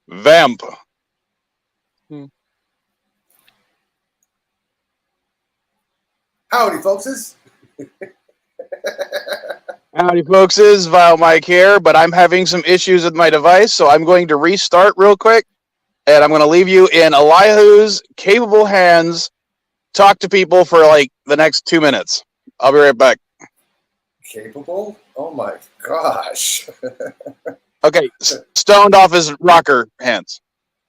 Vamp. Howdy, folkses. Howdy, folks. Is Vile Mike here, but I'm having some issues with my device, so I'm going to restart real quick, and I'm going to leave you in Elihu's capable hands. Talk to people for like the next 2 minutes. I'll be right back. Capable? Oh my gosh. Okay, stoned off his rocker hands.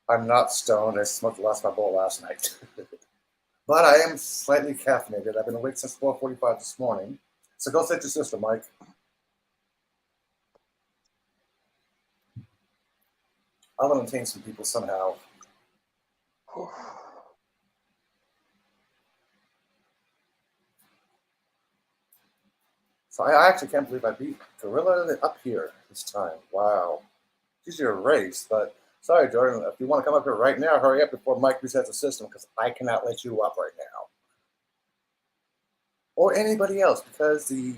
I'm not stoned. I smoked the last of my bowl last night. But I am slightly caffeinated. I've been awake since 4:45 this morning. So go sit your sister, Mike. I'll entertain some people somehow. So I actually can't believe I beat Gorilla up here this time. Wow. It's usually a race, but sorry, Jordan. If you want to come up here right now, hurry up before Mike resets the system because I cannot let you up right now. Or anybody else because the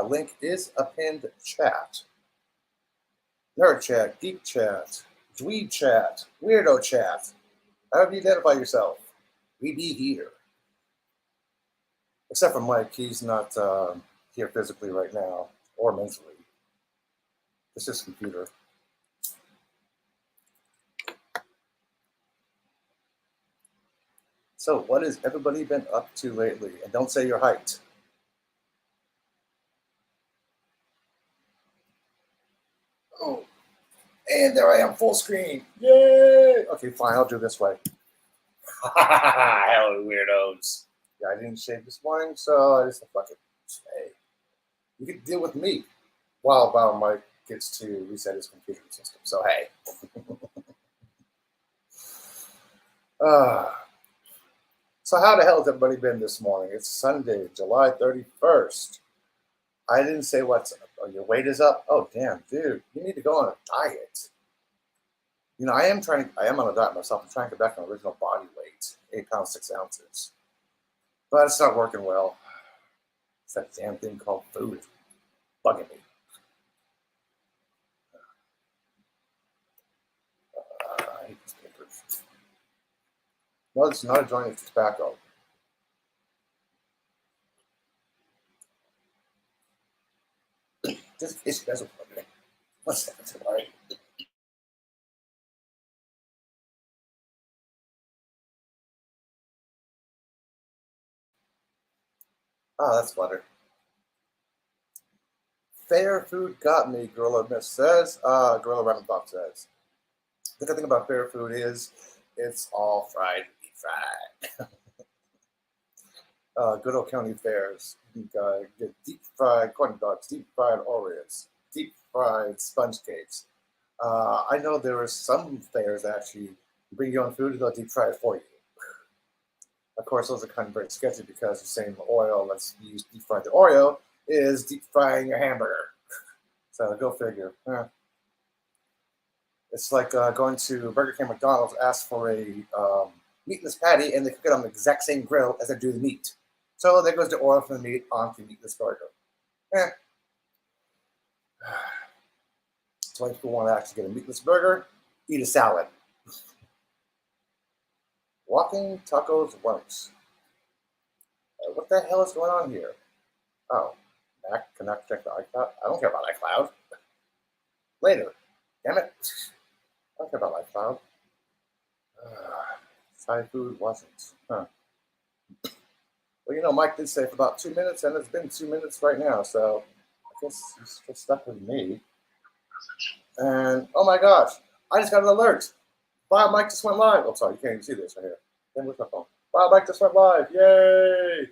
link is a pinned chat. Nerd chat, geek chat, dweeb chat, weirdo chat. However you identify yourself, we be here. Except for Mike, he's not here physically right now or mentally. It's just computer. So, what has everybody been up to lately? And don't say your height. Oh, and there I am, full screen. Yay! Okay, fine, I'll do this way. Hello, weirdos. Yeah, I didn't shave this morning, so I just fuck it. Hey, you can deal with me while Mike gets to reset his computer system. So, hey. So how the hell has everybody been this morning? It's Sunday, July 31st. I didn't say what's up. Oh, your weight is up? Oh, damn, dude. You need to go on a diet. You know, I am on a diet myself. I'm trying to get back to my original body weight, 8 pounds, 6 ounces. But it's not working well. It's that damn thing called food. It's bugging me. I hate these papers. No, it's not a joint, it's tobacco. Just in case you guys are wondering. 1 second, sorry. Oh, that's butter. Fair food got me, Gorilla Miss says. Gorilla Random Thought says. The good thing about fair food is it's all fried, deep fried. Good old county fairs. You get deep fried corn dogs, deep fried Oreos, deep fried sponge cakes. I know there are some fairs that actually bring your own food and they'll deep fry it for you. Of course, those are kind of very sketchy because the same oil that's used to deep fry the Oreo is deep frying your hamburger. So go figure. It's like going to Burger King, McDonald's, ask for a meatless patty, and they cook it on the exact same grill as they do the meat. So there goes the oil from the meat onto the meatless burger. That's why people want to actually get a meatless burger, eat a salad. Walking tacos once. What the hell is going on here? Oh, Mac cannot check the iCloud. I don't care about iCloud. Later. Damn it. I don't care about iCloud. Thai food wasn't. Huh. Well, you know, Mike did say for about 2 minutes, and it's been 2 minutes right now, so I guess he's still stuck with me. And, oh my gosh, I just got an alert. Wow, Mike just went live. Oh, sorry, you can't even see this right here. Then with my phone. Wow, Mike just went live. Yay!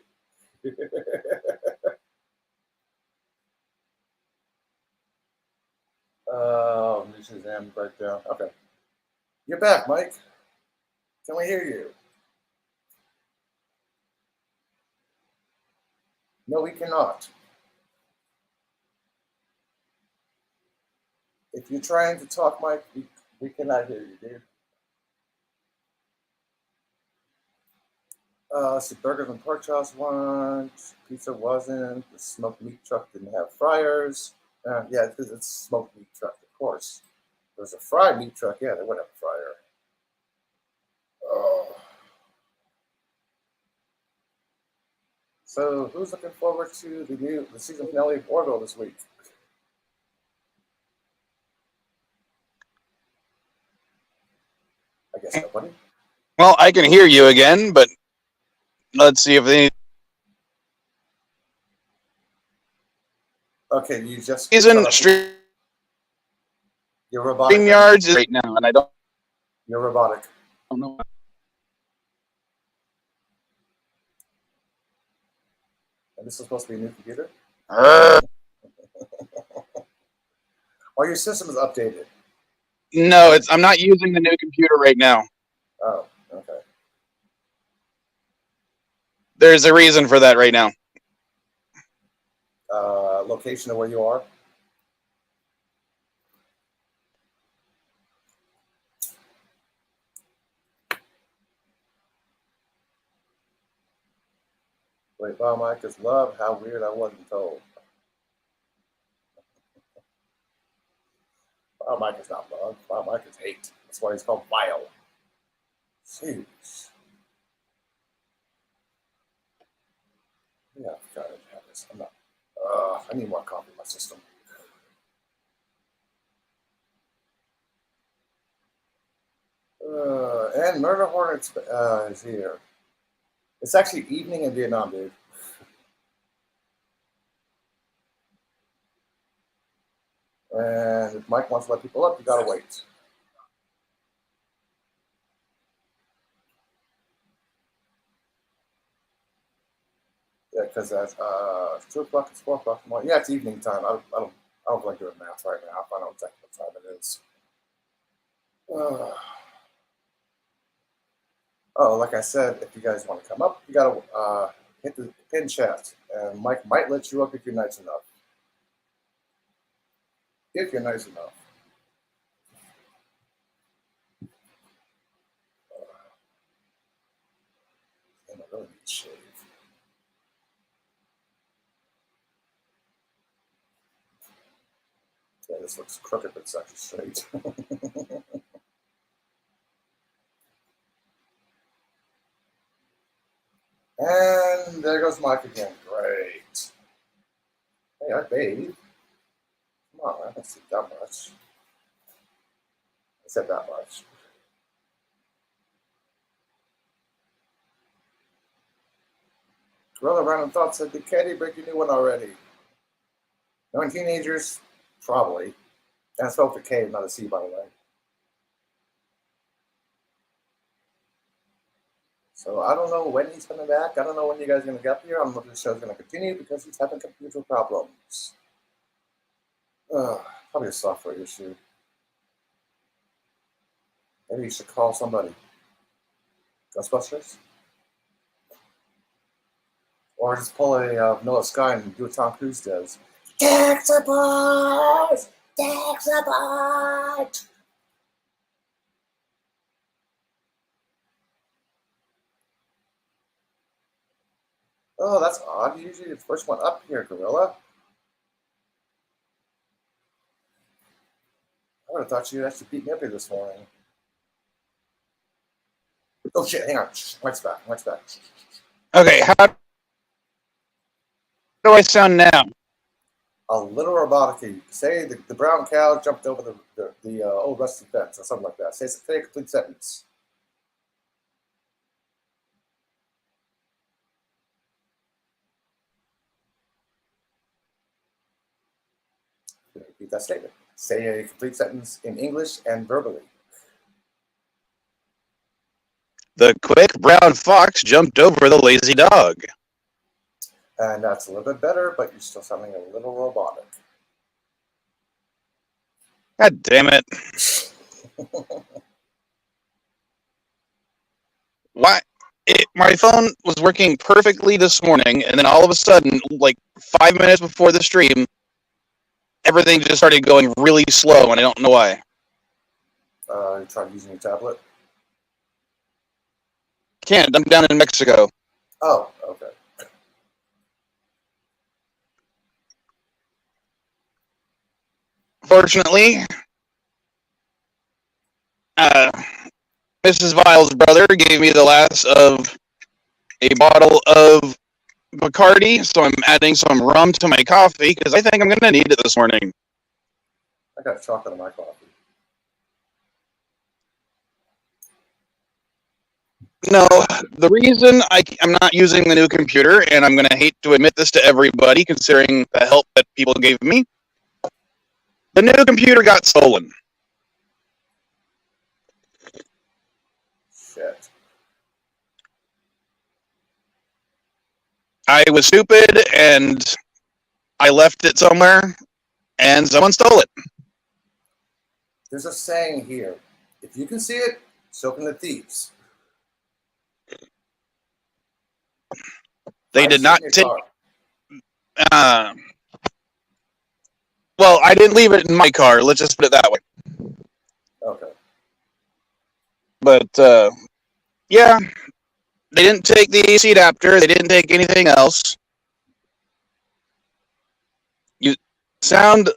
Oh, this is him right down. Okay. You're back, Mike. Can we hear you? No, we cannot. If you're trying to talk, Mike, we cannot hear you, dude. So burgers and pork chops weren't. Pizza wasn't. The smoked meat truck didn't have fryers. Yeah, because it's smoked meat truck, of course. There's a fried meat truck. Yeah, they would have a fryer. Oh. So, who's looking forward to the season finale of Orville this week? I guess nobody. Well, I can hear you again, but let's see if they Okay, you just season You're robotic. StreamYards is right now, and I don't You're robotic. know. And this is supposed to be a new computer? Uh, Or your system is updated? no, I'm not using the new computer right now. Oh, okay. There's a reason for that right now. Location of where you are? Wait, wow, Mike is love. How weird I wasn't told. Wow, Mike is not love. Wow, Mike is hate. That's why he's called vile. Jeez. Yeah, I forgot I have this. I'm not. I need more coffee in my system. And Murder Hornets is here. It's actually evening in Vietnam, dude. And if Mike wants to let people up, you gotta wait. Yeah, because that's 2 o'clock. It's 4 o'clock in the morning. Yeah, it's evening time. I don't like doing math right now. I don't know exactly what time it is. Oh, like I said, if you guys want to come up, you gotta hit the pin chat, and Mike might let you up if you're nice enough. If you're nice enough. And I really need to shave. Yeah, this looks crooked, but it's actually straight. And there goes Mike again. Great. Hey, I bathed. Come on, I didn't see that much. I said that much. Gorilla Random Thoughts said, did Caddy break a new one already? Knowing teenagers, probably. And it's spelled with a K, not a C, by the way. So I don't know when he's coming back. I don't know when you guys are going to get here. I don't know if this show's going to continue because he's having computer problems. Probably a software issue. Maybe you should call somebody. Ghostbusters? Or just pull a Vanilla Sky and do what Tom Cruise does. Tech support! Tech support! Oh, that's odd. Usually the first one up here, Gorilla. I would have thought you'd actually beat me up here this morning. Oh shit, hang on. Mike's back. Mike's back. Okay, how do I sound now? A little robotic. Say the brown cow jumped over the old rusty fence or something like that. Say a complete sentence. Repeat that statement. Say a complete sentence in English and verbally. The quick brown fox jumped over the lazy dog. And that's a little bit better, but you're still sounding a little robotic. God damn it. Why? My phone was working perfectly this morning, and then all of a sudden, like 5 minutes before the stream, everything just started going really slow, and I don't know why. You tried using your tablet? Can't. I'm down in Mexico. Oh, okay. Fortunately, Mrs. Vile's brother gave me the last of a bottle of Bacardi, so I'm adding some rum to my coffee because I think I'm going to need it this morning. I got chocolate in my coffee. No, the reason I'm not using the new computer, and I'm going to hate to admit this to everybody considering the help that people gave me, the new computer got stolen. Shit. I was stupid, and I left it somewhere, and someone stole it. There's a saying here: if you can see it, so can the thieves. They did not take. Well, I didn't leave it in my car. Let's just put it that way. Okay. But yeah, they didn't take the AC adapter. They didn't take anything else. You sound.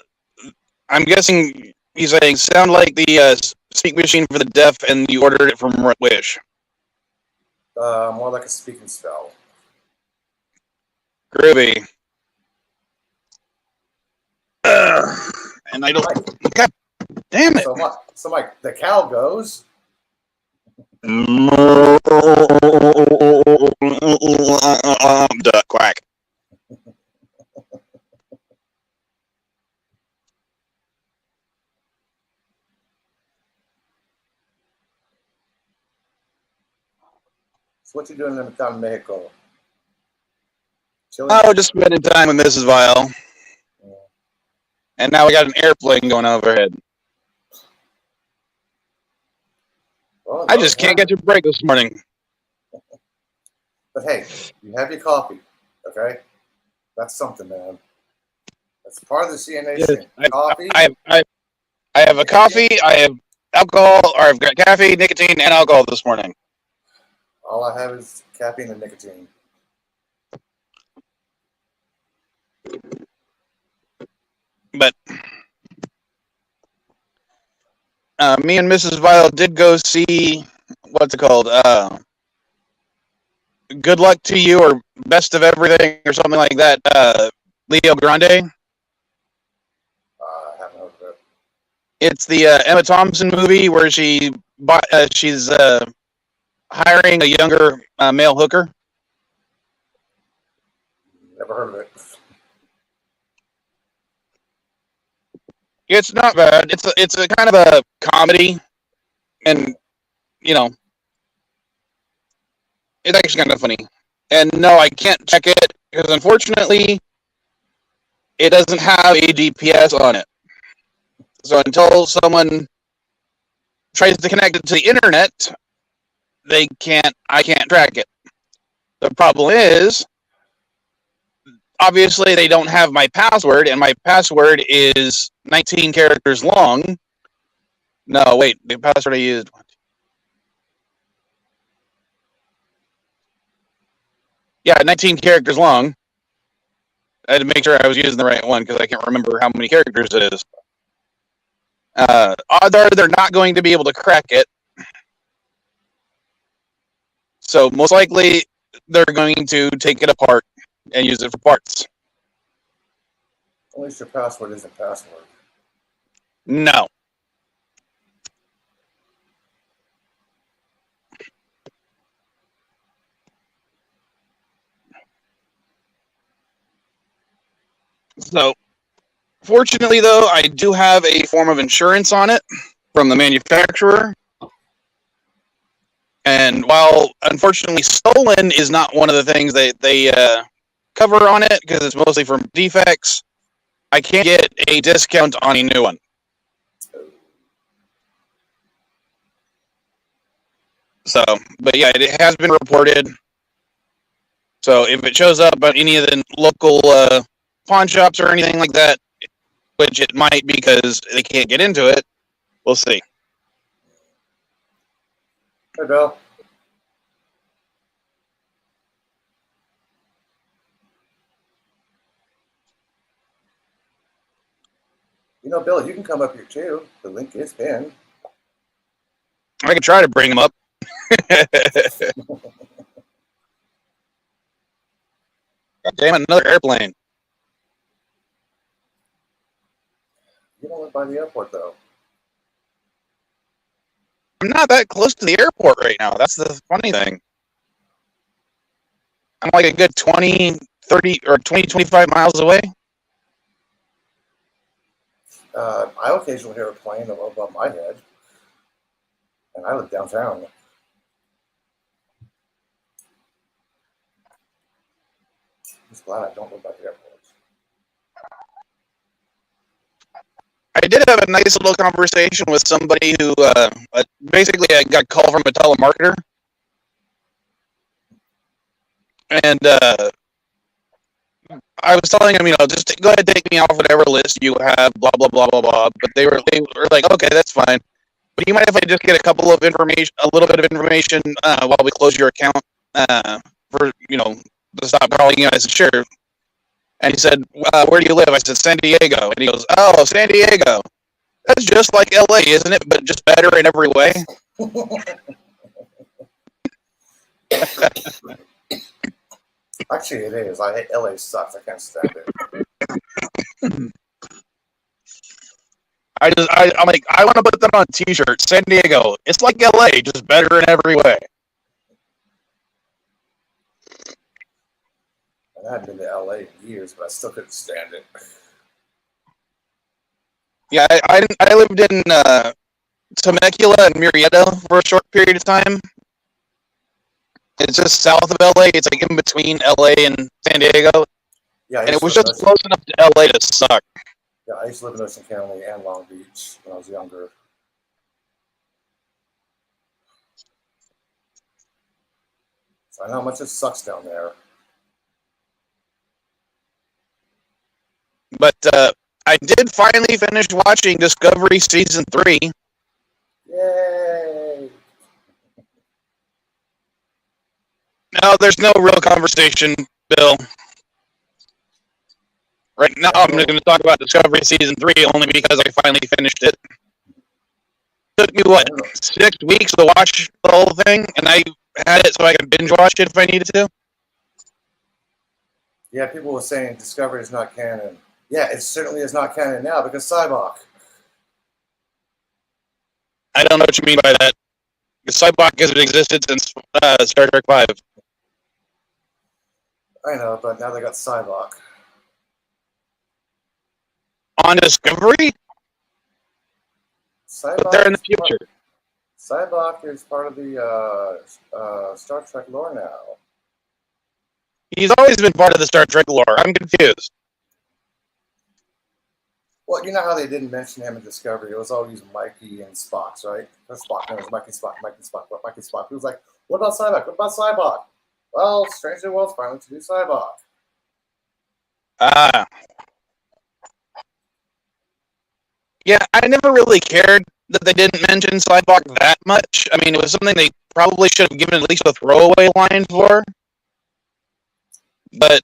I'm guessing he's saying sound like the speak machine for the deaf, and you ordered it from Wish. More like a speaking spell. Groovy. And I don't. God damn it. So Mike, the cow goes. Duck quack. So what you doing down in Mexico? Chilling? Oh, just spending time with Mrs. Vile. Yeah. And now we got an airplane going overhead. Well, I just can't get to break this morning. But hey, you have your coffee, okay? That's something, man. That's part of the CNA thing. Coffee. I have a coffee. I have alcohol, or I've got caffeine, nicotine, and alcohol this morning. All I have is caffeine and nicotine. But me and Mrs. Vile did go see, what's it called? Good Luck to You, or Best of Everything, or something like that. Leo Grande. I haven't heard of it. It's the Emma Thompson movie where she's hiring a younger male hooker. Never heard of it. It's not bad. It's a kind of a comedy, and you know, it's actually kind of funny. And no, I can't check it because unfortunately, it doesn't have a GPS on it. So until someone tries to connect it to the internet, I can't track it. The problem is, obviously, they don't have my password, and my password is 19 characters long. No, wait, the password I used. Yeah, 19 characters long. I had to make sure I was using the right one because I can't remember how many characters it is. Odds are they're not going to be able to crack it. So most likely they're going to take it apart and use it for parts. At least your password isn't password. No. So, fortunately, though, I do have a form of insurance on it from the manufacturer. And while, unfortunately, stolen is not one of the things they cover on it because it's mostly from defects, I can't get a discount on a new one. So, but yeah, it has been reported. So if it shows up at any of the local pawn shops or anything like that, which it might because they can't get into it, we'll see. Hey, Bill. You know, Bill, you can come up here too. The link is pinned. I can try to bring them up. God damn it, another airplane. You don't live by the airport, though. I'm not that close to the airport right now. That's the funny thing. I'm like a good 20, 30, or 20, 25 miles away. I occasionally hear a plane above my head, and I live downtown. I'm just glad I don't live by the airport. I did have a nice little conversation with somebody who basically I got a call from a telemarketer. And I was telling him, just go ahead and take me off whatever list you have, blah, blah, blah, blah, blah. But they were like, okay, that's fine. But you mind if I just get a little bit of information while we close your account for, to stop calling you? I said, sure. And he said, where do you live? I said, San Diego. And he goes, oh, San Diego. That's just like LA, isn't it? But just better in every way. Actually, it is. I hate LA sucks. I can't stand it. I'm like, I want to put that on a t-shirt. San Diego. It's like LA, just better in every way. And I haven't been to LA in years, but I still couldn't stand it. Yeah, I lived in Temecula and Murrieta for a short period of time. It's just south of LA. It's like in between LA and San Diego. Yeah, and it was just close enough to LA to suck. Yeah, I used to live in Ocean County and Long Beach when I was younger. So I know how much it sucks down there. But I did finally finish watching Discovery Season 3. Yay! No, there's no real conversation, Bill. Right now, I'm going to talk about Discovery Season 3 only because I finally finished it. Took me, 6 weeks to watch the whole thing, and I had it so I could binge watch it if I needed to. Yeah, people were saying Discovery is not canon. Yeah, it certainly is not canon now because Cybok. I don't know what you mean by that. Cybok hasn't existed since Star Trek V. I know, but now they got Cybok. On Discovery? But they're in the future. Cybok is part of the Star Trek lore now. He's always been part of the Star Trek lore. I'm confused. Well, you know how they didn't mention him in Discovery? It was always Mikey and Spock, right? Or Spock. No, it was Mikey Spock. Mikey Spock. What Mikey Spock? He was like, "What about Cybok? What about Cybok?" Well, Strange New Worlds finally introduced Cybok. Yeah, I never really cared that they didn't mention Cybok that much. I mean, it was something they probably should have given at least a throwaway line for. But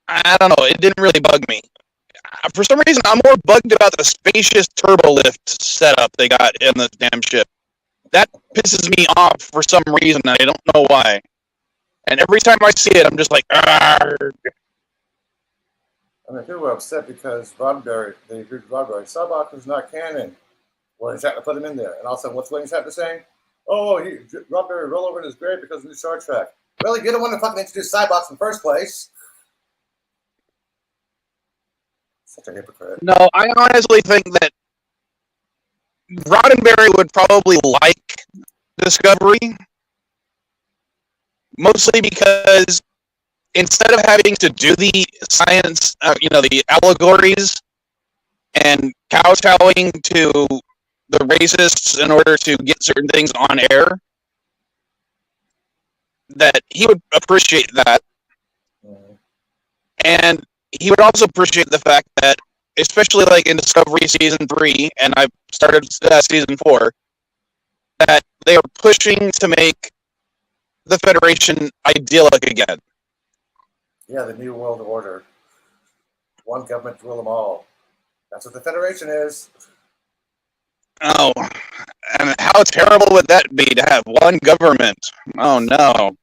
I don't know. It didn't really bug me. For some reason, I'm more bugged about the spacious turbo lift setup they got in the damn ship. That pisses me off for some reason. I don't know why. And every time I see it, I'm just like, argh. I mean, people were upset because they agreed with Roddenberry. Cybok is not canon. Williams had to put him in there. And all of a sudden, what's Williams have to say? Oh, Roddenberry roll over in his grave because of new Star Trek. Really? You don't want to fucking introduce Cybok in the first place. Such a hypocrite. No, I honestly think that Roddenberry would probably like Discovery, mostly because instead of having to do the science, the allegories and kowtowing to the racists in order to get certain things on air, that he would appreciate that. And he would also appreciate the fact that, especially like in Discovery Season 3, and I've started Season 4, that they are pushing to make the Federation idyllic again. Yeah, the New World Order. One government to rule them all. That's what the Federation is. Oh, And how terrible would that be to have one government? Oh no.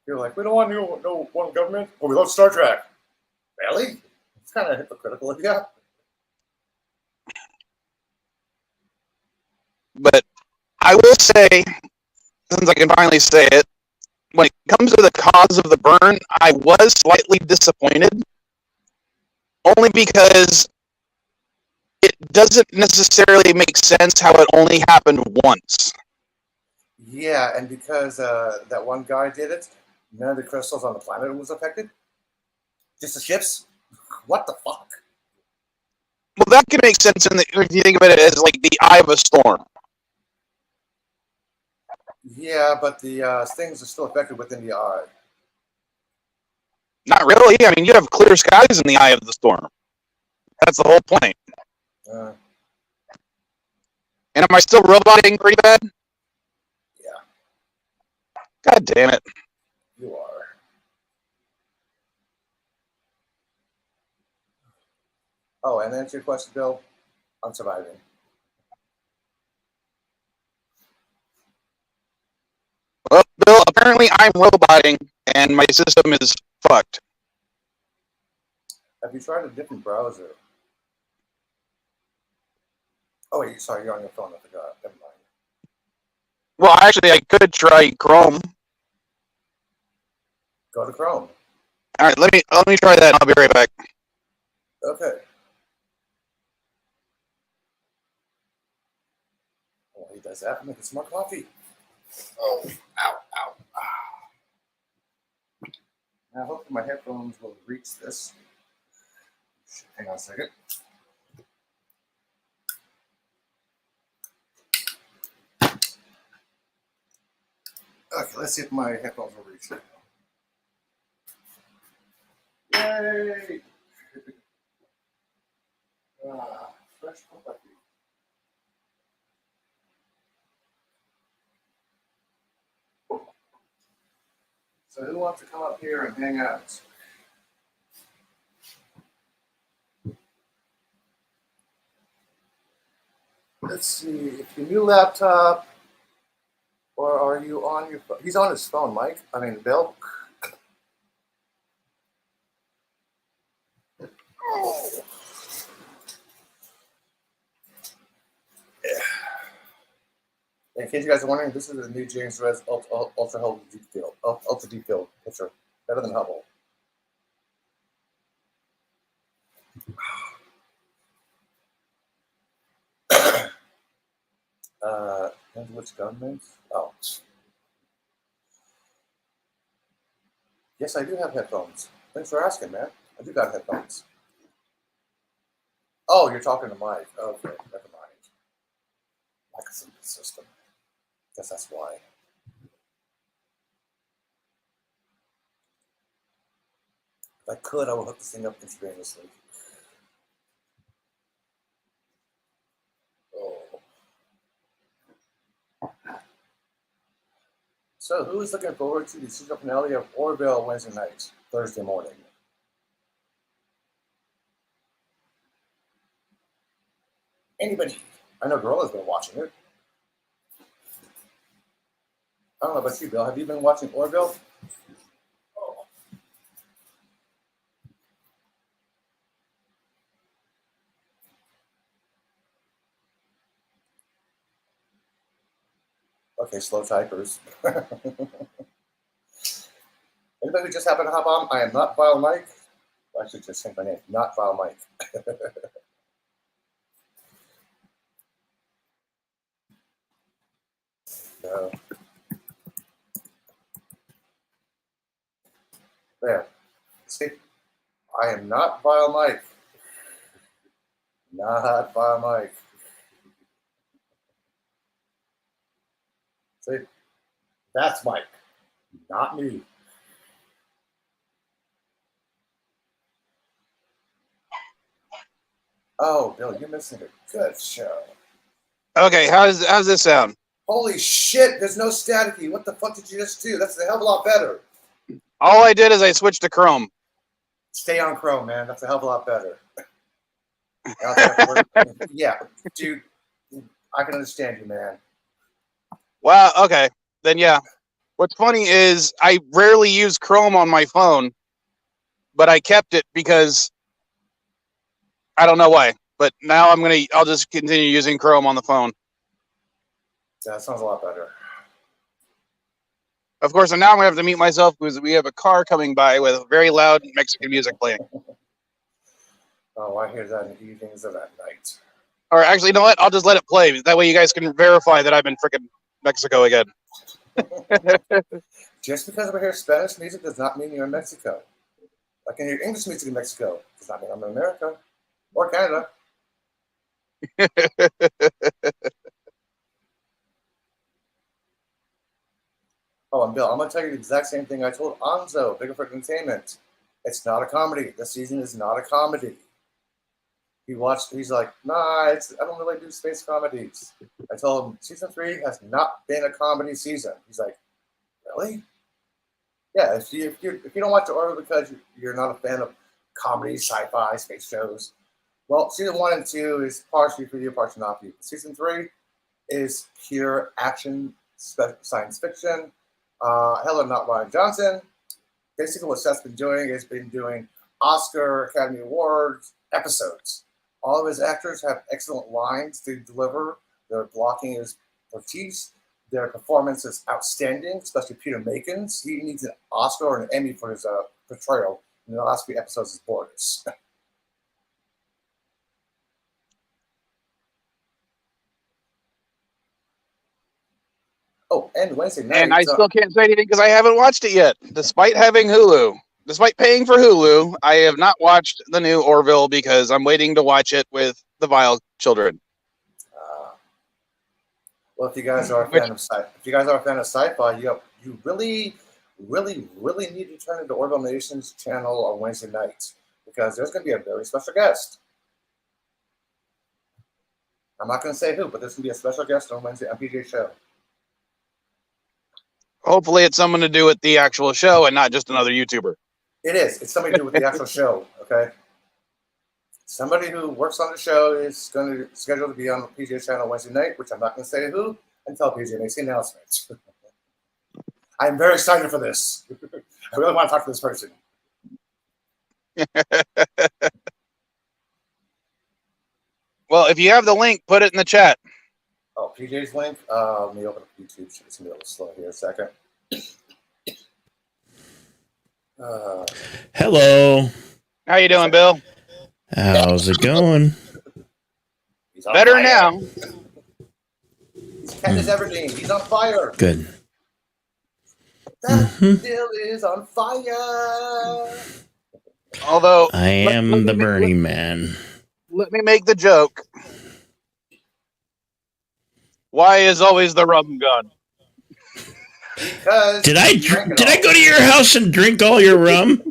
You're like, we don't want no one government. Oh, we love Star Trek. Really? It's kind of hypocritical of you. But I will say, since I can finally say it, when it comes to the cause of the burn, I was slightly disappointed. Only because it doesn't necessarily make sense how it only happened once. Yeah, and because that one guy did it, none of the crystals on the planet was affected. Just the ships. What the fuck? Well, that can make sense if you think of it as like the eye of a storm. Yeah, but the things are still affected within the eye. Not really. I mean, you have clear skies in the eye of the storm. That's the whole point. Uh, And am I still roboting pretty bad? yeah, God damn it. you are. Oh, and answer your question, Bill. I'm surviving. Well, Bill, apparently I'm roboting and my system is fucked. Have you tried a different browser? Oh, wait, sorry, you're on your phone. I forgot. Never mind. Well, actually, I could try Chrome. Go to Chrome. All right, let me try that. I'll be right back. Okay. Oh, he does that. Make some more coffee. Oh, ow, ow. Now, hopefully my headphones will reach this. Hang on a second. Okay, let's see if my headphones will reach it. Yay! Fresh coffee. So who wants to come up here and hang out? Let's see, if your new laptop, or are you on your phone? He's on his phone, Mike. I mean, Bill. Oh. Yeah. In case you guys are wondering, this is the new James Res Ultra Deep Field, Ultra Deep Field picture. Better than Hubble. And which governments? Oh. Yes, I do have headphones. Thanks for asking, man. I do got headphones. Oh, you're talking to Mike. Okay, never mind. Like a simple system. Guess that's why. If I could, I would hook this thing up intravenously. Oh. So, who is looking forward to the season finale of Orville Wednesday night, Thursday morning? Anybody? I know Gorilla's been watching it. I don't know about you, Bill. Have you been watching Orville? Oh. Okay, slow typers. Anybody who just happened to hop on? I am not Vile Mike. I should just change my name. Not Vile Mike. No. There. See, I am not Vile Mike. Not Vile Mike. See, that's Mike, not me. Oh, Bill, you're missing a good show. Okay, how's this sound? Holy shit, there's no staticky. What the fuck did you just do? That's a hell of a lot better. All I did is I switched to Chrome. Stay on Chrome, man. That's a hell of a lot better. Yeah, dude, I can understand you, man. Wow. Okay. Then yeah. What's funny is I rarely use Chrome on my phone, but I kept it because I don't know why. But now I'll just continue using Chrome on the phone. Yeah, that sounds a lot better. Of course, and now I'm gonna have to mute myself because we have a car coming by with very loud Mexican music playing. Oh, I hear that in the evenings and at night. Or actually, you know what? I'll just let it play. That way, you guys can verify that I'm in frickin' Mexico again. Just because we hear Spanish music does not mean you're in Mexico. I can hear English music in Mexico. Does not mean I'm in America or Canada. Oh, and Bill, I'm going to tell you the exact same thing I told Anzo, Bigger for Entertainment. It's not a comedy. This season is not a comedy. He's like, nah, I don't really do space comedies. I told him season 3 has not been a comedy season. He's like, really? Yeah, if you don't watch the Orville because you're not a fan of comedy, sci-fi, space shows, well, season 1 and 2 is partially for you, partially not for you. Season 3 is pure action, science fiction. Helen, not Ryan Johnson. Basically, what Seth's been doing is Oscar, Academy Awards episodes. All of his actors have excellent lines to deliver. Their blocking is prestigious. Their performance is outstanding, especially Peter Macon's. He needs an Oscar or an Emmy for his portrayal in the last few episodes of Borders. Oh, and Wednesday night. And I still can't say anything because I haven't watched it yet, despite having Hulu. Despite paying for Hulu, I have not watched the new Orville because I'm waiting to watch it with the Vile children. Well, if you guys are a fan of sci-fi, you really, really, really need to turn into Orville Nation's channel on Wednesday night because there's going to be a very special guest. I'm not going to say who, but there's going to be a special guest on Wednesday on PJ's show. Hopefully, it's someone to do with the actual show and not just another YouTuber. It is. It's something to do with the actual show. Okay. Somebody who works on the show is going to schedule to be on the PJ channel Wednesday night, which I'm not going to say who until PJ makes the announcement. I'm very excited for this. I really want to talk to this person. Well, if you have the link, put it in the chat. Oh, PJ's link. Let me open up YouTube. It's going to be a little slow here a second. Hello. How you doing, Bill? How's it going? Better now. He's Candace Everdeen. He's on fire. Good. That Bill is on fire. Although I am the Burning Man. Let me make the joke. Why is always the rum gone? Because did I go to your house and drink all your rum?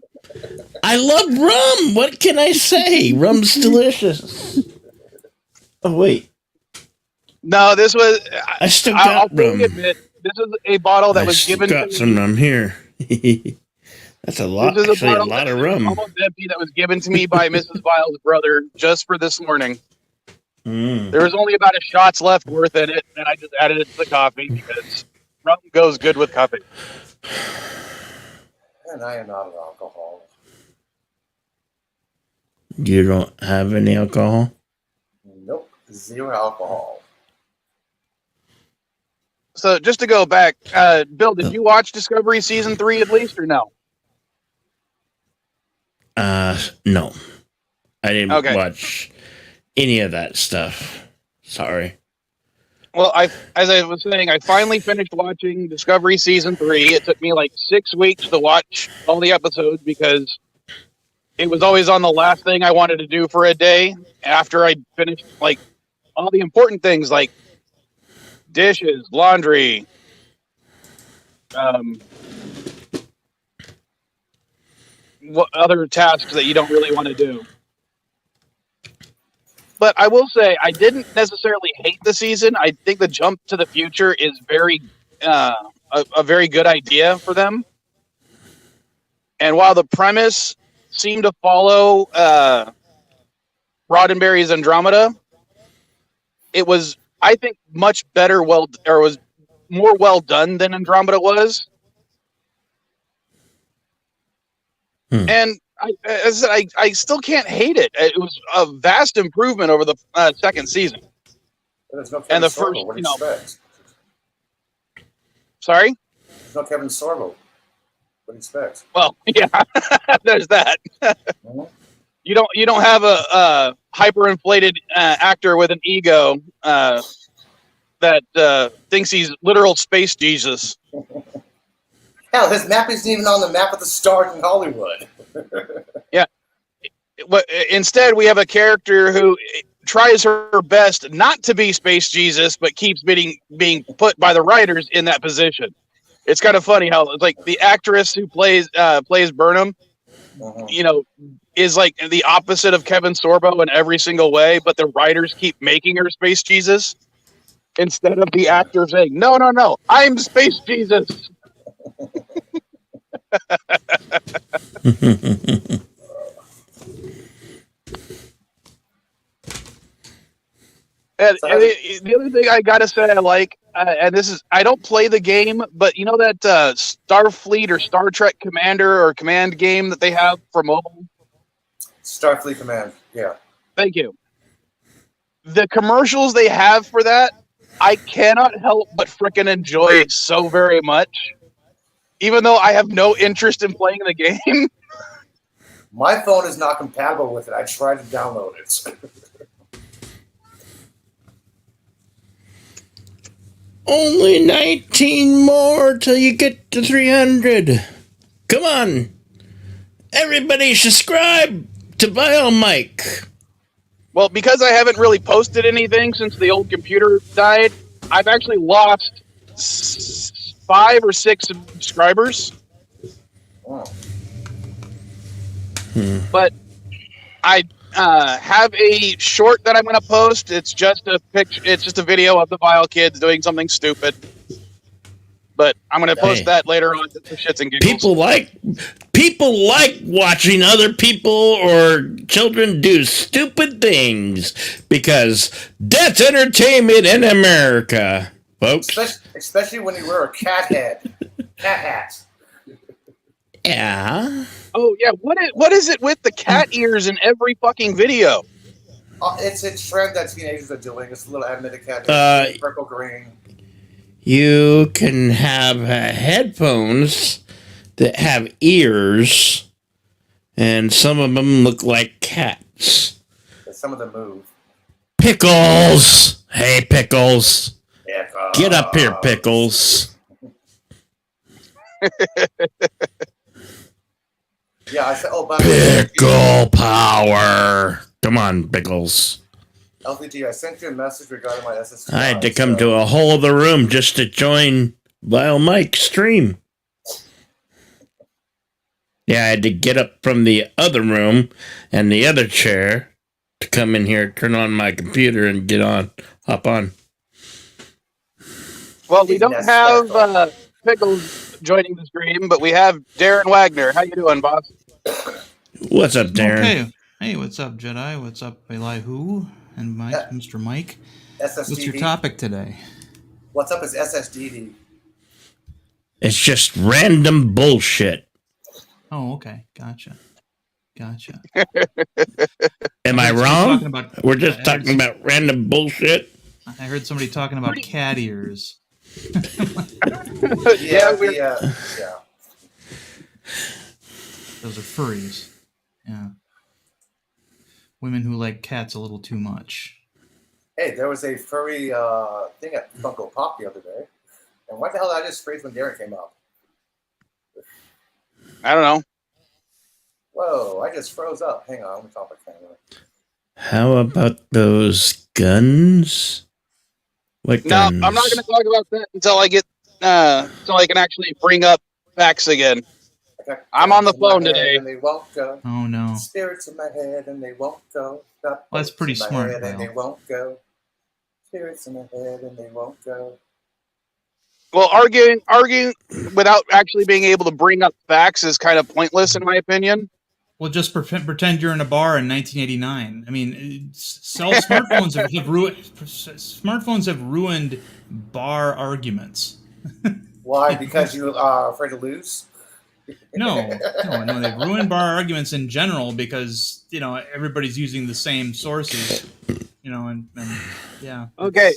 I love rum. What can I say? Rum's delicious. Oh wait. No, this was. I still got rum. Admit, this is a bottle that was given to me. I got some rum here. That's a lot. This is actually, a lot of rum. Almost empty that was given to me by Mrs. Vile's brother just for this morning. There was only about a shot's left worth in it, and I just added it to the coffee because rum goes good with coffee. And I am not an alcoholic. You don't have any alcohol? Nope, 0 alcohol. So just to go back, Bill, did you watch Discovery Season 3 at least or no? No. I didn't watch any of that stuff. Sorry. Well, as I was saying, I finally finished watching Discovery Season 3. It took me like 6 weeks to watch all the episodes because it was always on the last thing I wanted to do for a day after I finished like all the important things like dishes, laundry, what other tasks that you don't really want to do. But I will say I didn't necessarily hate the season. I think the jump to the future is very a very good idea for them. And while the premise seemed to follow Roddenberry's Andromeda, it was, I think, much better, was more well done than Andromeda was. And as I said, I still can't hate it. It was a vast improvement over the second season. There's no And the Sorbo. first, What do you expect? Sorry? There's no Kevin Sorbo. What do you expect? Well, yeah, there's that. Mm-hmm. You don't have a hyperinflated actor with an ego that thinks he's literal space Jesus. Hell, his map isn't even on the map of the stars in Hollywood. Yeah. But instead, we have a character who tries her best not to be space Jesus, but keeps being put by the writers in that position. It's kind of funny how, like, the actress who plays Burnham, is like the opposite of Kevin Sorbo in every single way, but the writers keep making her space Jesus instead of the actor saying, no, I'm space Jesus. And the other thing I gotta say I like, and this is, I don't play the game, but you know that Starfleet or Star Trek Commander or Command game that they have for mobile? Starfleet Command, yeah. Thank you. The commercials they have for that, I cannot help but frickin' enjoy so very much. Even though I have no interest in playing the game. My phone is not compatible with it. I tried to download it. Only 19 more till you get to 300. Come on. Everybody subscribe to BioMike. Well, because I haven't really posted anything since the old computer died, I've actually lost 5 or 6 subscribers. Oh. But I have a short that I'm going to post. It's just a picture. It's just a video of the Vile kids doing something stupid. But I'm going to post that later on for shits and giggles. People like watching other people or children do stupid things because that's entertainment in America, folks. Especially when you wear a cat hat. Yeah. Oh yeah, what is it with the cat ears in every fucking video? It's a trend that teenagers are doing. It's a little animated cat, purple green. You can have headphones that have ears, and some of them look like cats. But some of them move. Pickles! Hey, Pickles! Pickles. Get up here, Pickles! Yeah, I said, by the way, Pickle power! Come on, Pickles. LPG, I sent you a message regarding my SSD. I had to come to a whole other room just to join Vile Mike's stream. Yeah, I had to get up from the other room and the other chair to come in here, turn on my computer, and hop on. Well, we don't have Pickles joining the stream, but we have Darren Wagner. How you doing, boss? What's up, Darren? Okay. Hey, what's up, Jedi? What's up, Elihu and Mike, Mr. Mike? SSDD. What's your topic today? What's up is SSDD. It's just random bullshit. Oh, okay. Gotcha. Am I wrong? We're just talking some, about random bullshit. I heard somebody talking about cat ears. Yeah. Those are furries. Yeah. Women who like cats a little too much. Hey, there was a furry thing at Funko Pop the other day. And what the hell did I just freeze when Darren came up? I don't know. Whoa, I just froze up. Hang on, let me talk my camera. How about those guns? What guns? No, I'm not going to talk about that until I get until I can actually bring up facts again. I'm on the phone today. And they won't go. Oh no. Spirits in my head and they won't go. Well, that's pretty smart, And they won't go. Spirits in my head and they won't go. Well, arguing without actually being able to bring up facts is kind of pointless, in my opinion. Well, just pretend you're in a bar in 1989. I mean, smartphones have ruined bar arguments. Why? Because you are afraid to lose? No. They've ruined bar arguments in general because everybody's using the same sources. And yeah. Okay.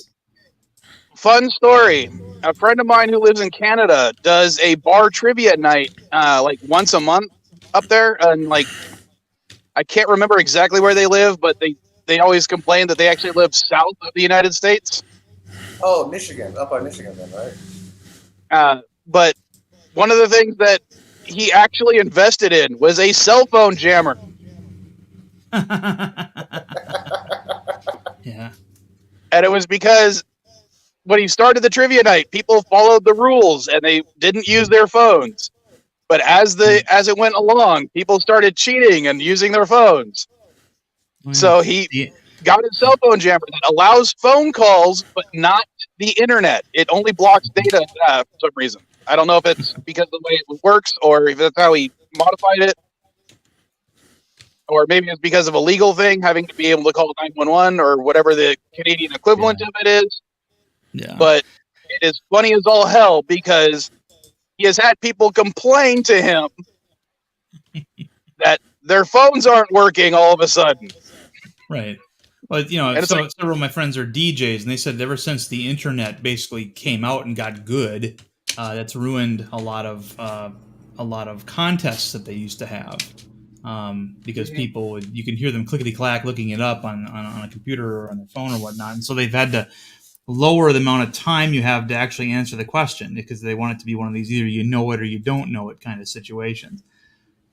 Fun story. A friend of mine who lives in Canada does a bar trivia night like once a month up there, and like I can't remember exactly where they live, but they always complain that they actually live south of the United States. Oh, Michigan, up by Michigan, then, right? But one of the things that he actually invested in was a cell phone jammer. Yeah. And it was because when he started the trivia night, people followed the rules and they didn't use their phones. But as it went along, people started cheating and using their phones. So he got a cell phone jammer that allows phone calls, but not the internet. It only blocks data for some reason. I don't know if it's because of the way it works or if that's how he modified it. Or maybe it's because of a legal thing, having to be able to call 911 or whatever the Canadian equivalent of it is. Yeah. But it is funny as all hell because he has had people complain to him that their phones aren't working all of a sudden. Right. Well, several of my friends are DJs, and they said ever since the internet basically came out and got good, that's ruined a lot of contests that they used to have. Because people, you can hear them clickety-clack looking it up on a computer or on their phone or whatnot. And so they've had to lower the amount of time you have to actually answer the question because they want it to be one of these either you know it or you don't know it kind of situations.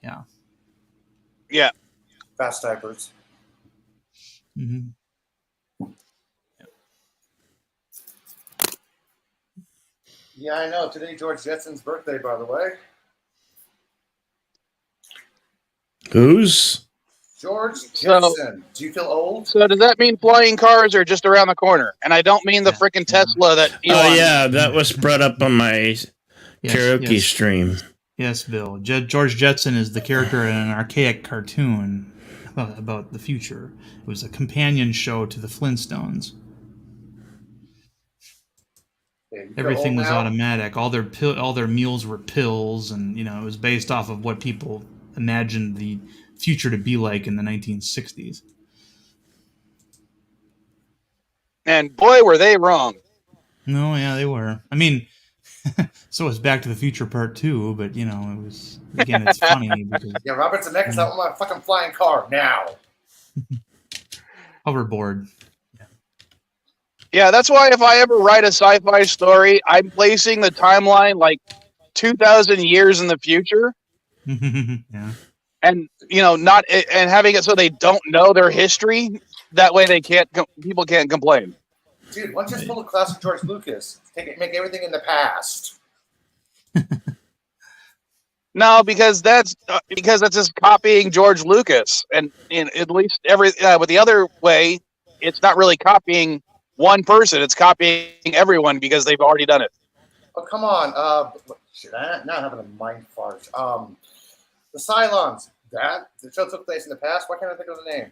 Yeah. Yeah. Fast typers. Mm-hmm. Yeah, I know. Today, George Jetson's birthday, by the way. Who's? George Jetson. Do you feel old? So does that mean flying cars are just around the corner? And I don't mean the freaking Tesla that Elon... Oh, yeah, that was brought up on my karaoke stream. Yes, Bill. George Jetson is the character in an archaic cartoon about the future. It was a companion show to the Flintstones. Everything was automatic. All their meals were pills, and it was based off of what people imagined the future to be like in the 1960s. And boy, were they wrong. No, yeah, they were. I mean, so was Back to the Future Part 2, but it was, again, it's funny because yeah, Robert Zemeckis, I want my fucking flying car now. Hoverboard. Yeah, that's why if I ever write a sci-fi story, I'm placing the timeline like 2,000 years in the future. Yeah. And not and having it so they don't know their history. That way, people can't complain. Dude, why don't you just pull a classic George Lucas? Make everything in the past. No, because that's just copying George Lucas, and at least with the other way, it's not really copying one person; it's copying everyone because they've already done it. Oh, come on! Shit, I'm not having a mind fart. The Cylons. The show took place in the past. Why can't I think of the name?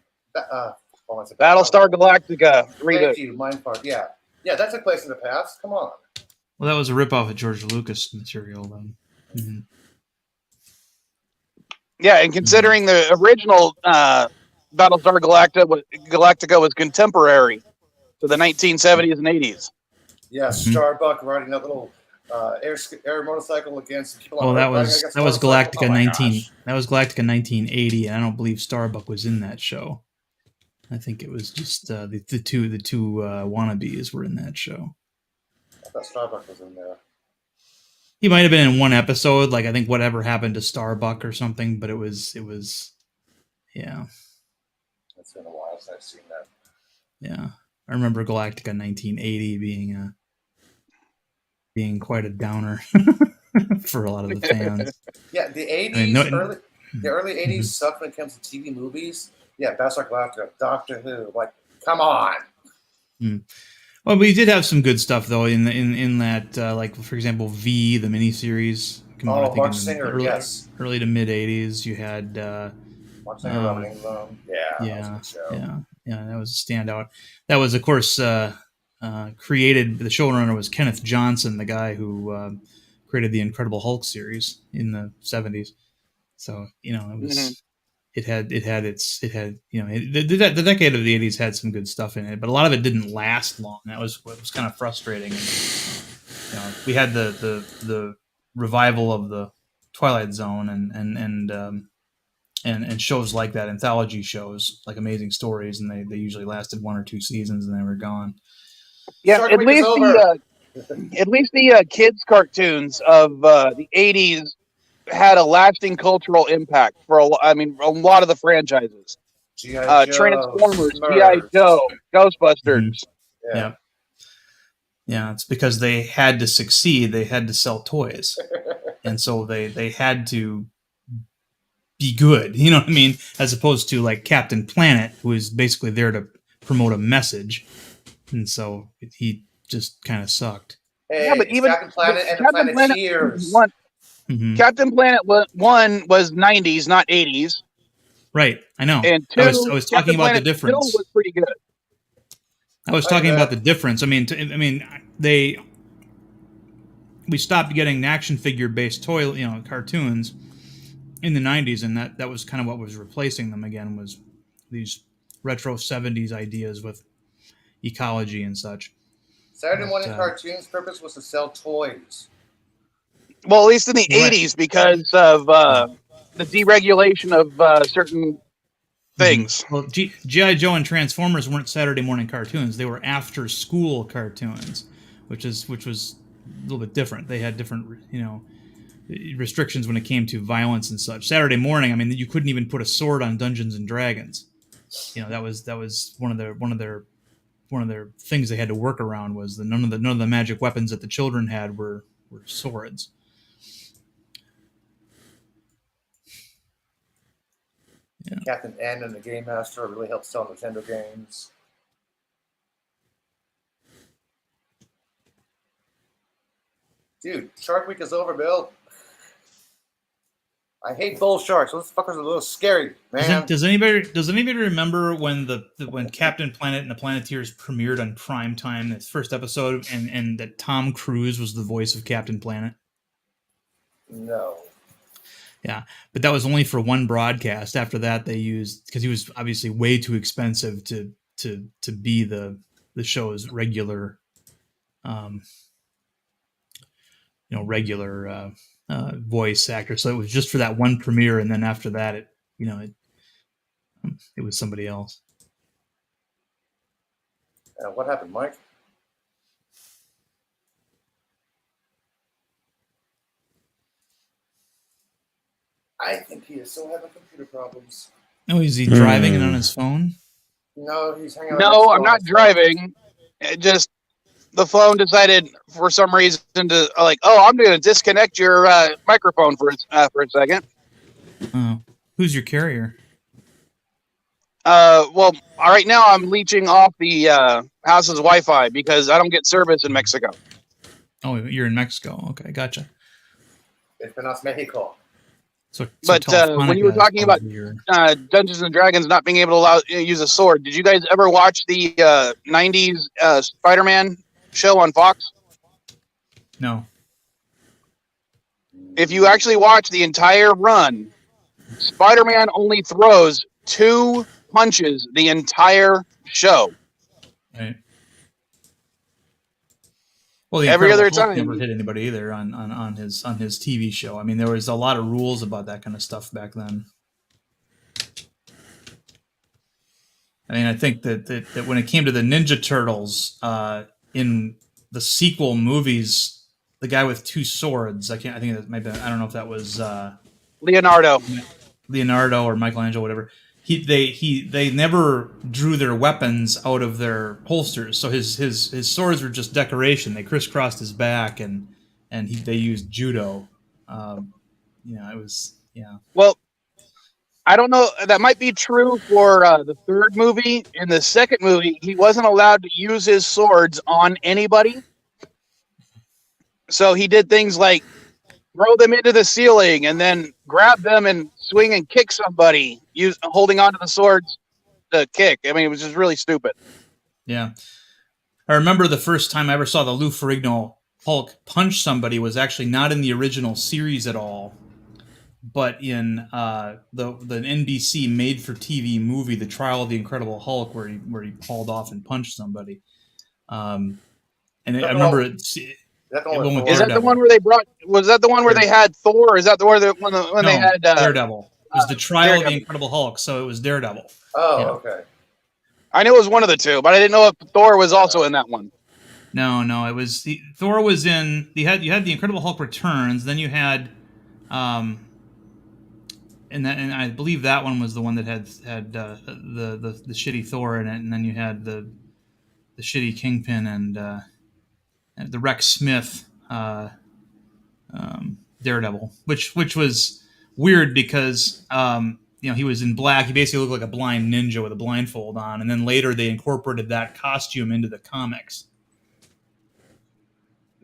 Battlestar Galactica. Thank you, mind fart. Yeah, that took place in the past. Come on. Well, that was a ripoff of George Lucas material, then. Mm-hmm. Yeah, and considering the original Battlestar Galactica was contemporary to the 1970s and 80s. Yeah, Starbuck riding that little air motorcycle against people. Well, that was Galactica 19. That was Galactica 1980, and I don't believe Starbuck was in that show. I think it was just the two wannabes were in that show. I thought Starbuck was in there. He might have been in one episode, like I think Whatever Happened to Starbuck or something, but it was yeah. It's been a while since I've seen that. Yeah, I remember Galactica 1980 being quite a downer for a lot of the fans. Yeah, the 80s, the early 80s sucked when it comes to TV movies. Yeah, Battlestar Galactica, Doctor Who, like, come on. Well, we did have some good stuff though in that, like for example, V, the miniseries. Mark Singer, yes. Early to mid 80s. You had Watching a Rubbing Room. Yeah, that was a good show. Yeah, that was a standout. That was, of course, created. The showrunner was Kenneth Johnson, the guy who created the Incredible Hulk series in the '70s. So it was. Mm-hmm. It had the decade of the '80s had some good stuff in it, but a lot of it didn't last long. That was what was kind of frustrating. And, we had the revival of the Twilight Zone and shows like that, anthology shows like Amazing Stories, and they usually lasted 1 or 2 seasons and they were gone. Yeah, Shark at Week least is over. the kids cartoons of the '80s had a lasting cultural impact for a lot of the franchises. G.I. Joe, Transformers, Smurfs. G.I. Joe, Ghostbusters. Mm-hmm. Yeah, it's because they had to succeed. They had to sell toys, and so they had to be good. You know what I mean? As opposed to like Captain Planet, who is basically there to promote a message, and so he just kind of sucked. Hey, Yeah, but even Captain Planet and Captain the Planet Planeteers. Mm-hmm. Captain Planet 1 was '90s, not '80s. Right, I know. And 2, I was talking Captain about Planet the 2 difference. was pretty good. I was talking about the difference. I mean, we stopped getting action figure based toy, cartoons in the '90s, and that was kind of what was replacing them again, was these retro '70s ideas with ecology and such. Saturday morning cartoons' purpose was to sell toys. Well, at least in the Right. '80s, because of the deregulation of certain things. Well, G.I. Joe and Transformers weren't Saturday morning cartoons; they were after school cartoons, which was a little bit different. They had different, restrictions when it came to violence and such. Saturday morning, I mean, you couldn't even put a sword on Dungeons and Dragons. That was one of their things they had to work around, was that none of the magic weapons that the children had were swords. Yeah. Captain N and the Game Master really helped sell Nintendo games. Dude, Shark Week is over, Bill. I hate bull sharks. Those fuckers are a little scary, man. Does anybody remember when when Captain Planet and the Planeteers premiered on prime time, its first episode, and that Tom Cruise was the voice of Captain Planet? No. Yeah, but that was only for one broadcast. After that, they used, because he was obviously way too expensive to be the show's regular, regular voice actor. So it was just for that one premiere, and then after that, it was somebody else. What happened, Mike? I think he is still having computer problems. Oh, is he driving and on his phone? No, he's hanging out. No, I'm not driving. It just, the phone decided for some reason to I'm going to disconnect your microphone for a second. Oh, who's your carrier? Well, right now I'm leeching off the house's Wi-Fi because I don't get service in Mexico. Oh, you're in Mexico. Okay, gotcha. It's pronounced Mexico. But when you were talking about Dungeons and Dragons not being able to allow use a sword, did you guys ever watch the '90s Spider-Man show on Fox? No. If you actually watch the entire run, Spider-Man only throws 2 punches the entire show. Right. Well, every other Hulk time never hit anybody either on his TV show. I mean, there was a lot of rules about that kind of stuff back then. I mean, I think that when it came to the Ninja Turtles in the sequel movies, the guy with 2 swords, I don't know if that was Leonardo or Michelangelo, whatever. They never drew their weapons out of their holsters, so his swords were just decoration. They crisscrossed his back, and they used judo. It was Well, I don't know. That might be true for the 3rd movie. In the 2nd movie, he wasn't allowed to use his swords on anybody, so he did things like throw them into the ceiling and then grab them and swing and kick somebody holding onto the swords to kick. I mean, it was just really stupid. Yeah. I remember the first time I ever saw the Lou Ferrigno Hulk punch somebody was actually not in the original series at all, but in the NBC made-for-TV movie, The Trial of the Incredible Hulk, where he hauled off and punched somebody. And I remember Is that the one with Is Thor? that the one where they brought? Was that the one where they had Thor? Or is that the one when they had Daredevil? It was The Trial of the Daredevil. Incredible Hulk, so it was Daredevil. Oh, Yeah. okay. I knew it was one of the two, but I didn't know if Thor was also in that one. No, it was Thor was in. You had the Incredible Hulk Returns, then you had, and I believe that one was the one that had the shitty Thor in it, and then you had the shitty Kingpin and the Rex Smith Daredevil, which was weird because he was in black. He basically looked like a blind ninja with a blindfold on, and then later they incorporated that costume into the comics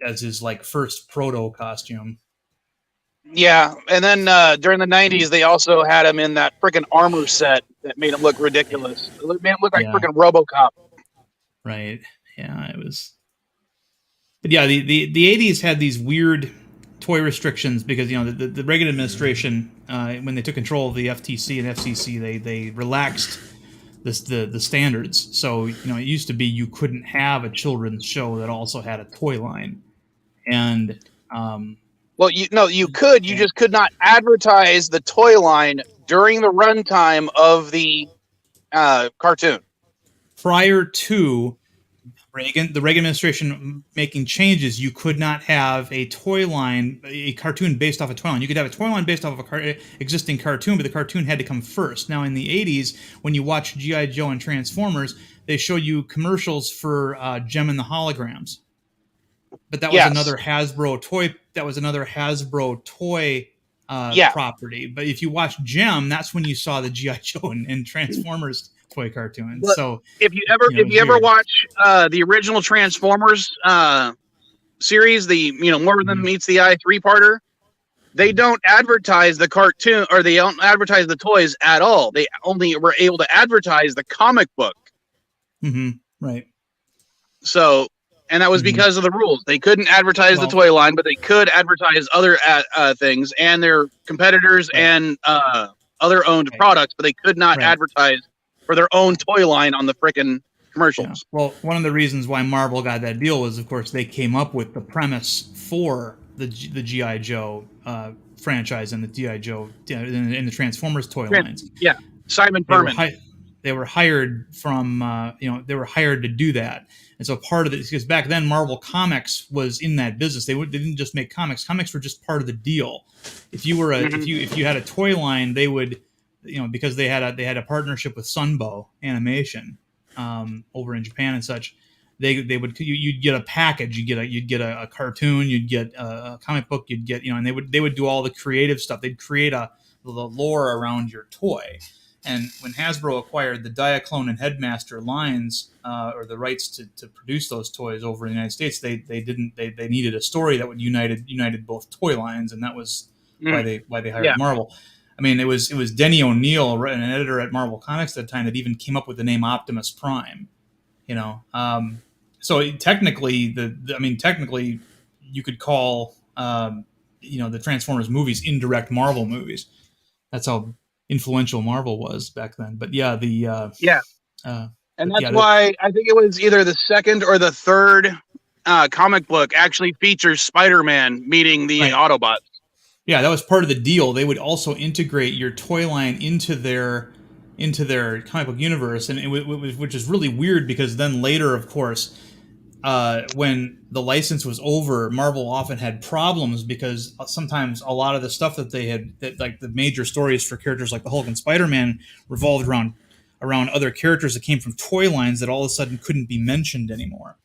as his like first proto costume. Yeah, and then during the '90s, they also had him in that freaking armor set that made him look ridiculous. It made him look like freaking RoboCop. Right. Yeah, it was. But yeah, the 80s had these weird toy restrictions because the Reagan administration, when they took control of the FTC and FCC, they relaxed the standards. So it used to be you couldn't have a children's show that also had a toy line, and well, you could. You just could not advertise the toy line during the runtime of the cartoon. Prior to the Reagan administration making changes, you could not have a toy line, a cartoon based off a toy line. You could have a toy line based off of a existing cartoon, but the cartoon had to come first. Now, in the 80s, when you watch G.I. Joe and Transformers, they show you commercials for Gem and the Holograms. But that was another Hasbro toy. That was another Hasbro toy property. But if you watch Gem, that's when you saw the G.I. Joe and Transformers toy cartoons. But so if you ever watch the original Transformers series, the More Than Meets the Eye 3-parter, they don't advertise the cartoon or they don't advertise the toys at all. They only were able to advertise the comic book. Mm-hmm. Right. So, and that was because of the rules. They couldn't advertise the toy line, but they could advertise other things and their competitors and other owned products, but they could not advertise for their own toy line on the frickin' commercials. Yeah. Well, one of the reasons why Marvel got that deal was, of course, they came up with the premise for the G.I. Joe franchise and the G.I. Joe in the Transformers toy lines. Yeah, Simon Furman. They were hired from, they were hired to do that. And so part of it, because back then Marvel Comics was in that business. They didn't just make comics. Comics were just part of the deal. If you were if you had a toy line, they would, because they had a partnership with Sunbow Animation over in Japan and such. You'd get a package. You'd get a cartoon. You'd get a comic book. You'd get and they would do all the creative stuff. They'd create the lore around your toy. And when Hasbro acquired the Diaclone and Headmaster lines, or the rights to produce those toys over in the United States, they needed a story that would united both toy lines, and that was why they hired Marvel. I mean, it was Denny O'Neil, an editor at Marvel Comics at the time, that even came up with the name Optimus Prime. So technically, you could call the Transformers movies indirect Marvel movies. That's how influential Marvel was back then. But and that's why I think it was either the second or the third comic book actually features Spider-Man meeting the Autobots. Yeah, that was part of the deal. They would also integrate your toy line into their comic book universe, and which is really weird because then later, of course, when the license was over, Marvel often had problems because sometimes a lot of the stuff that they had, like the major stories for characters like the Hulk and Spider-Man, revolved around other characters that came from toy lines that all of a sudden couldn't be mentioned anymore.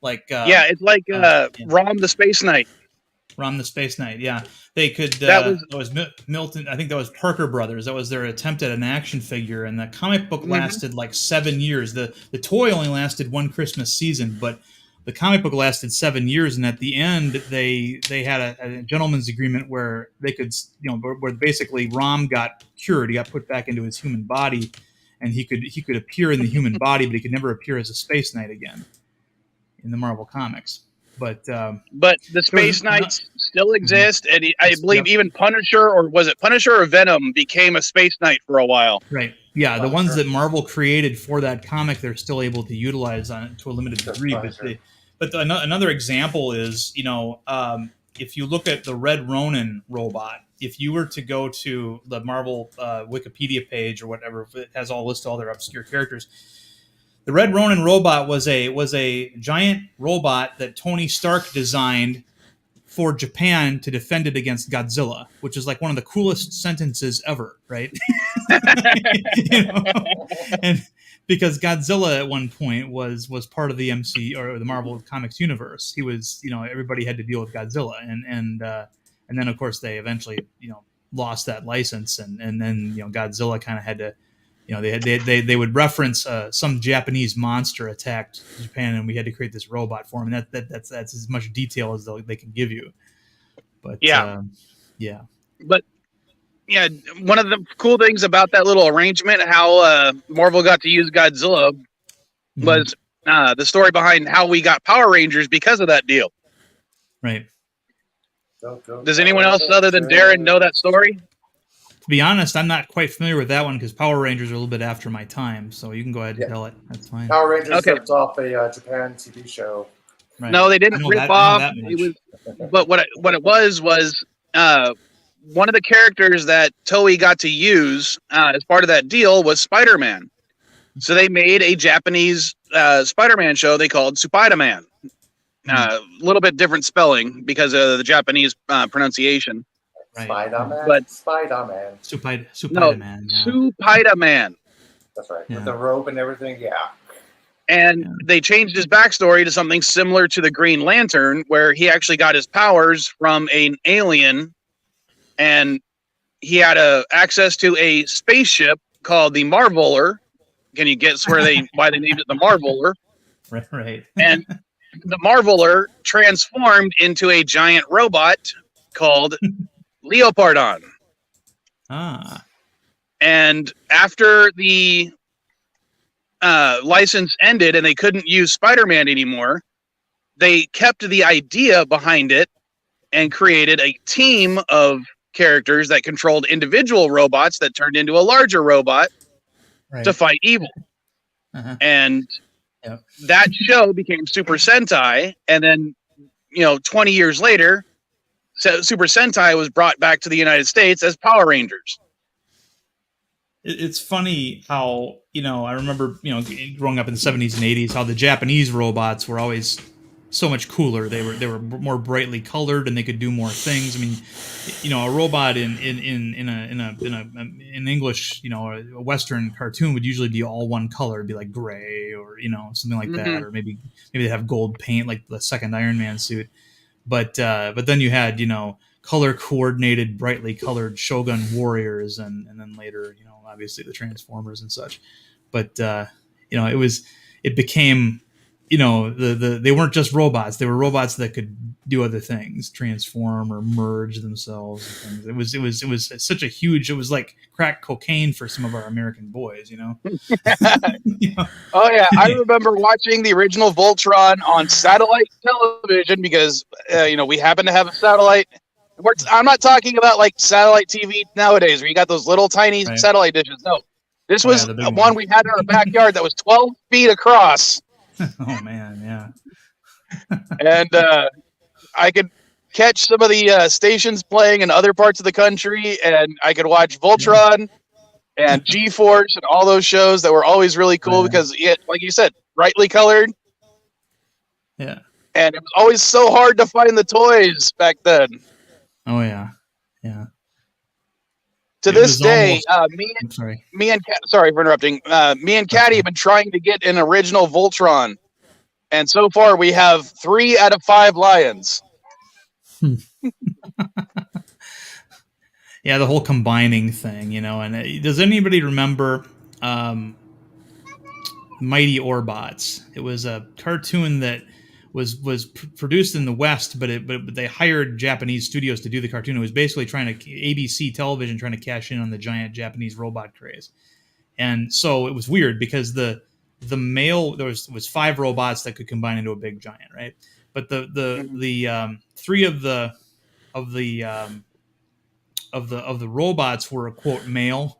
Like it's like Rom the Space Knight. Rom the Space Knight, yeah. They could. That was Milton. I think that was Parker Brothers. That was their attempt at an action figure, and the comic book lasted like 7 years. The toy only lasted one Christmas season, but the comic book lasted 7 years, and at the end they had a gentleman's agreement where they could, where basically Rom got cured. He got put back into his human body, and he could appear in the human body, but he could never appear as a Space Knight again in the Marvel comics. But the Space Knights still exist, and I believe even Punisher, or was it Punisher or Venom, became a Space Knight for a while. Right. Yeah, the ones that Marvel created for that comic, they're still able to utilize on it to a limited degree. But another example is, if you look at the Red Ronin robot, if you were to go to the Marvel Wikipedia page or whatever, it has all listed all their obscure characters. The Red Ronin robot was a giant robot that Tony Stark designed for Japan to defend it against Godzilla, which is like one of the coolest sentences ever, right? And because Godzilla at one point was part of the MC or the Marvel Comics universe. He was, everybody had to deal with Godzilla, and then of course they eventually lost that license, and then Godzilla kind of had to. They would reference some Japanese monster attacked Japan, and we had to create this robot for him. And that's as much detail as they can give you. But But yeah, one of the cool things about that little arrangement, how Marvel got to use Godzilla, was the story behind how we got Power Rangers because of that deal. Right. Does anyone else other than Darren know that story? To be honest, I'm not quite familiar with that one because Power Rangers are a little bit after my time, so you can go ahead and tell it. That's fine. Power Rangers ripped off a Japan TV show. Right. No, they didn't rip off. But what it was one of the characters that Toei got to use as part of that deal was Spider-Man. So they made a Japanese Spider-Man show they called Spider-Man. A little bit different spelling because of the Japanese pronunciation. Right. Spider-Man. But Spider-Man. Spider-Man. Spider-Man. That's right. Yeah. With the rope and everything, yeah. And they changed his backstory to something similar to the Green Lantern, where he actually got his powers from an alien, and he had access to a spaceship called the Marveler. Can you guess why they named it the Marveler? Right. And the Marveler transformed into a giant robot called Leopardon. And after the license ended and they couldn't use Spider-Man anymore, they kept the idea behind it and created a team of characters that controlled individual robots that turned into a larger robot to fight evil. And that show became Super Sentai, and then 20 years later, Super Sentai was brought back to the United States as Power Rangers. It's funny how, I remember, growing up in the 70s and 80s, how the Japanese robots were always so much cooler. They were more brightly colored and they could do more things. I mean, a robot in English, a Western cartoon would usually be all one color. It'd be like gray or, something like that. Or maybe they have gold paint like the second Iron Man suit. But then you had, color coordinated, brightly colored Shogun warriors, and then later, obviously the Transformers and such. But it became, they weren't just robots. They were robots that could do other things, transform or merge themselves. And things. It was such a huge. It was like crack cocaine for some of our American boys. Oh yeah, I remember watching the original Voltron on satellite television because we happen to have a satellite. I'm not talking about like satellite TV nowadays where you got those little tiny satellite dishes. No, this was one we had in our backyard that was 12 feet across. Oh man, yeah. And I could catch some of the stations playing in other parts of the country, and I could watch Voltron and G-Force and all those shows that were always really cool because, like you said, brightly colored. Yeah. And it was always so hard to find the toys back then. Oh yeah, yeah. To this day, me and sorry for interrupting. Me and Caddy have been trying to get an original Voltron, and so far we have 3 out of 5 lions. Yeah, the whole combining thing, And does anybody remember Mighty Orbots? It was a cartoon that produced in the West, but they hired Japanese studios to do the cartoon. It was basically ABC television trying to cash in on the giant Japanese robot craze. And so it was weird because the male, there was 5 robots that could combine into a big giant, right? But the 3 of the robots were, quote, male,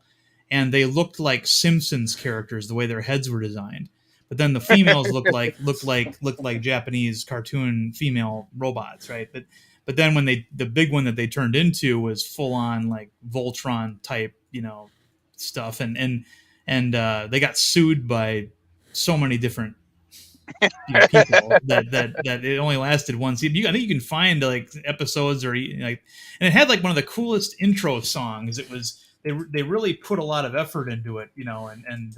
and they looked like Simpsons characters the way their heads were designed. But then the females looked like Japanese cartoon female robots, right? But then when the big one that they turned into was full on like Voltron type, stuff, and they got sued by so many different people that it only lasted one season. I think you can find like episodes or like, and it had like one of the coolest intro songs. It was they really put a lot of effort into it, and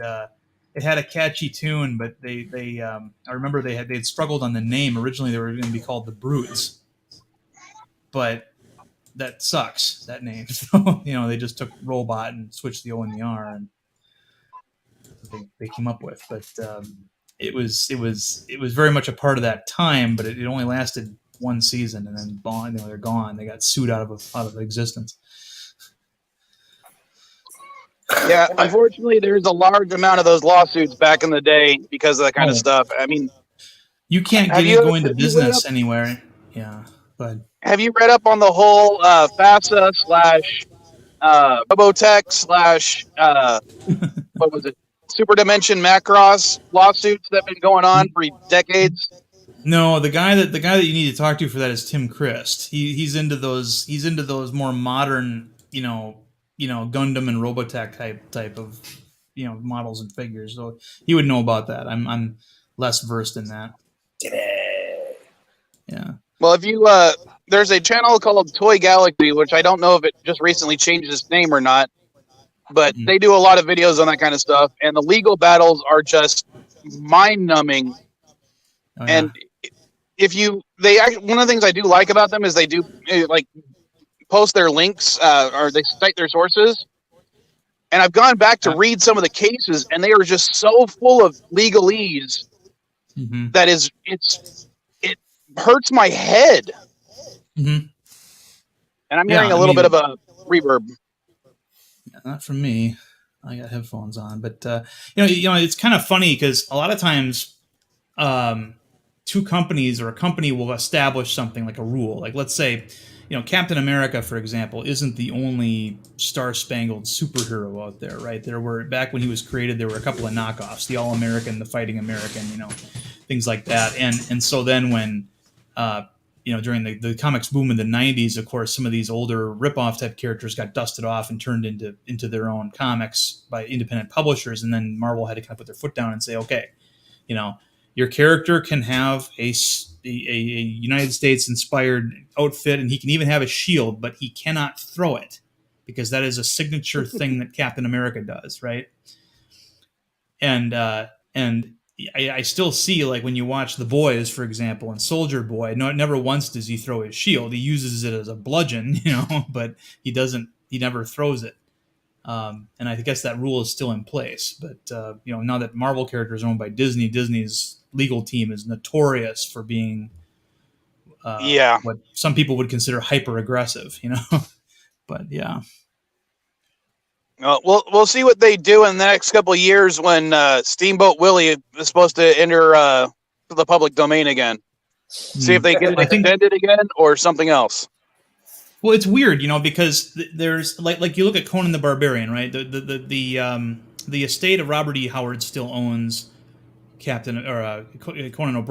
it had a catchy tune, but they I remember they'd struggled on the name. Originally they were going to be called the Brutes, but that sucks, that name. So they just took robot and switched the O and the R, and they came up with. But it was very much a part of that time, but it only lasted one season, and then they're gone. They got sued out of existence. Yeah, unfortunately, there's a large amount of those lawsuits back in the day because of that kind of stuff. I mean, you can't go into business anywhere. Yeah, but have you read up on the whole FAFSA / Robotech / what was it? Super Dimension Macross lawsuits that have been going on for decades? No, the guy that you need to talk to for that is Tim Christ. He's into those more modern, Gundam and Robotech type of, models and figures. So he would know about that. I'm less versed in that. Yeah. Well, if you there's a channel called Toy Galaxy, which I don't know if it just recently changed its name or not, but they do a lot of videos on that kind of stuff, and the legal battles are just mind-numbing. Oh, yeah. And one of the things I do like about them is they do like post their links or they cite their sources. And I've gone back to read some of the cases, and they are just so full of legalese that it hurts my head. And I'm hearing a little bit of a reverb. Not from me. I got headphones on, but it's kind of funny because a lot of times, two companies or a company will establish something like a rule. Like let's say, Captain America, for example, isn't the only star-spangled superhero out there, right? There were, back when he was created, there were a couple of knockoffs: the All-American, the Fighting American, things like that. And so then when during the comics boom in the 90s, of course, some of these older rip-off type characters got dusted off and turned into their own comics by independent publishers. And then Marvel had to kind of put their foot down and say, okay, your character can have a United States inspired outfit, and he can even have a shield, but he cannot throw it because that is a signature thing that Captain America does. Right. And I still see, like when you watch The Boys, for example, and Soldier Boy, never once does he throw his shield. He uses it as a bludgeon, but he never throws it. And I guess that rule is still in place. But, now that Marvel characters are owned by Disney, Disney's legal team is notorious for being what some people would consider hyper aggressive, but yeah. We'll see what they do in the next couple of years when Steamboat Willie is supposed to enter the public domain again. See if they get it extended again or something else. Well, it's weird, because there's like you look at Conan the Barbarian, right? The estate of Robert E. Howard still owns Conan the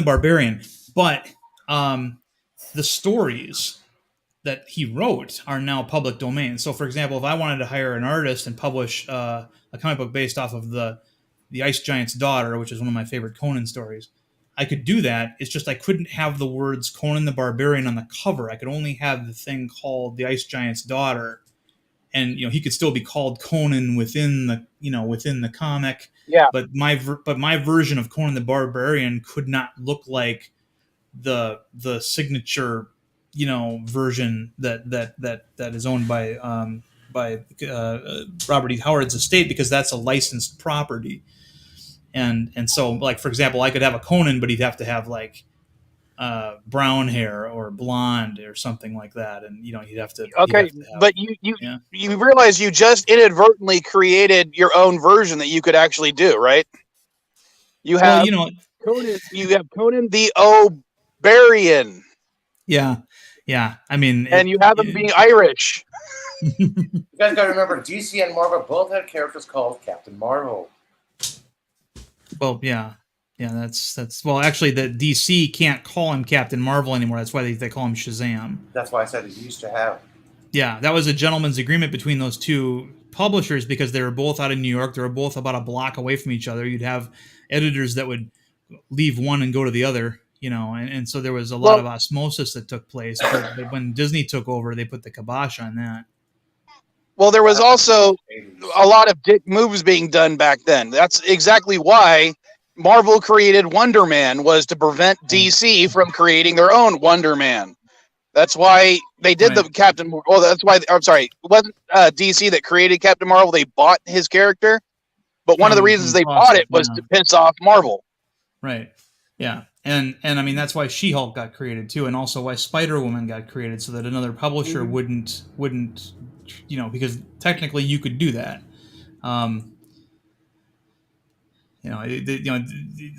Barbarian, but the stories that he wrote are now public domain. So, for example, if I wanted to hire an artist and publish a comic book based off of the Ice Giant's Daughter, which is one of my favorite Conan stories, I could do that. It's just I couldn't have the words Conan the Barbarian on the cover. I could only have the thing called the Ice Giant's Daughter, and he could still be called Conan within the comic. Yeah. But my version of Conan the Barbarian could not look like the signature version that is owned by Robert E. Howard's estate, because that's a licensed property. and so, like, for example, I could have a Conan, but he'd have to have like brown hair or blonde or something like that, and he'd have to Okay, have, but you yeah. you realize you just inadvertently created your own version that you could actually do, right? You Well, have Conan. You have Conan the Obarian, yeah, yeah. I mean, and you have him being Irish. You guys got to remember, DC and Marvel both had characters called Captain Marvel. well, yeah. That's well, actually, the DC can't call him Captain Marvel anymore. That's why they call him Shazam. That's why I said it used to have. Yeah, that was a gentleman's agreement between those two publishers because they were both out of New York. They were both about a block away from each other. You'd have editors that would leave one and go to the other, and so there was a lot of osmosis that took place. But when Disney took over, they put the kibosh on that. Well, there was also a lot of dick moves being done back then. That's exactly why Marvel created Wonder Man, was to prevent DC from creating their own Wonder Man. That's why they did the Captain. Well, that's why. I'm sorry, it wasn't DC that created Captain Marvel. They bought his character, but one of the reasons they bought it was to piss off Marvel. Right. Yeah. And I mean, that's why She-Hulk got created too, and also why Spider-Woman got created, so that another publisher wouldn't, because technically you could do that. A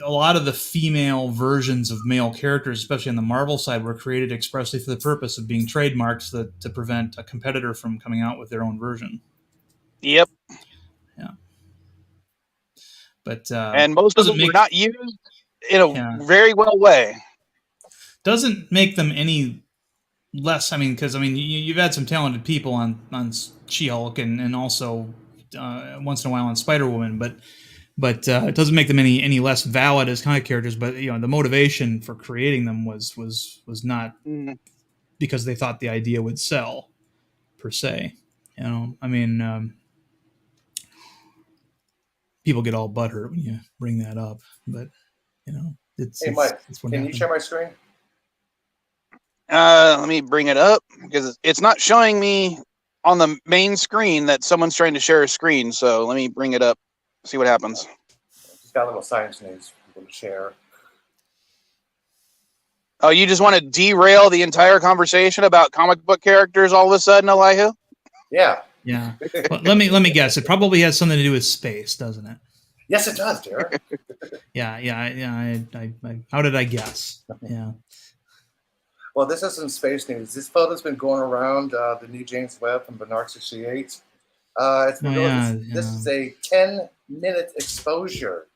lot of the female versions of male characters, especially on the Marvel side, were created expressly for the purpose of being trademarks to prevent a competitor from coming out with their own version. Yep. Yeah. But and most of them were not used in a very well way. Doesn't make them any less. I mean, because you've had some talented people on She-Hulk and also once in a while on Spider-Woman, but it doesn't make them any less valid as comic characters. But the motivation for creating them was not because they thought the idea would sell, per se. People get all butthurt when you bring that up, but it's. Hey, Mike, can you share my screen? Let me bring it up because it's not showing me on the main screen that someone's trying to share a screen. So let me bring it up, see what happens. Just got a little science news for people to share. Oh, you just want to derail the entire conversation about comic book characters all of a sudden, Elihu? Yeah. Yeah. Well, let me guess. It probably has something to do with space, doesn't it? Yes, it does, Derek. Yeah. I how did I guess? Yeah. Well, this is some space news. This photo's been going around the new James Webb from Bernard 68. This is a 10-minute exposure.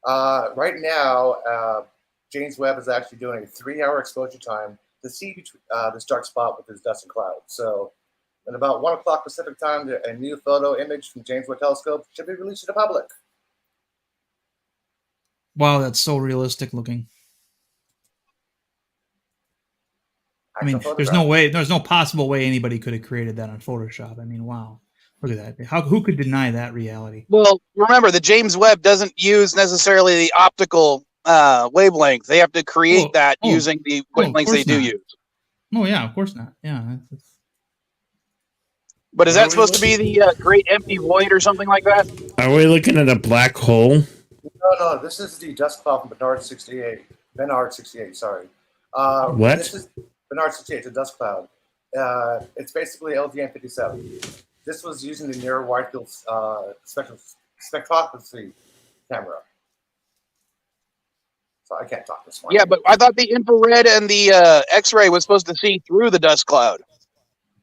Right now, James Webb is actually doing a 3-hour exposure time to see this dark spot with this dust and clouds. So, at about 1 o'clock Pacific time, a new photo image from James Webb Telescope should be released to the public. Wow, that's so realistic looking. I mean, there's no possible way anybody could have created that on Photoshop. I mean, wow. Look at that. Who could deny that reality? Well, remember, the James Webb doesn't use necessarily the optical wavelength. They have to create that using the wavelengths they do use. Oh, yeah, of course not. Yeah. But is that supposed to be the great empty void or something like that? Are we looking at a black hole? No. This is the dust cloud from Bernard 68. Bernard 68, sorry. What? This is Bernard 68, it's a dust cloud. It's basically LDN 57. This was using the near wide field spectroscopy camera. So I can't talk this morning. Yeah, but I thought the infrared and the X-ray was supposed to see through the dust cloud.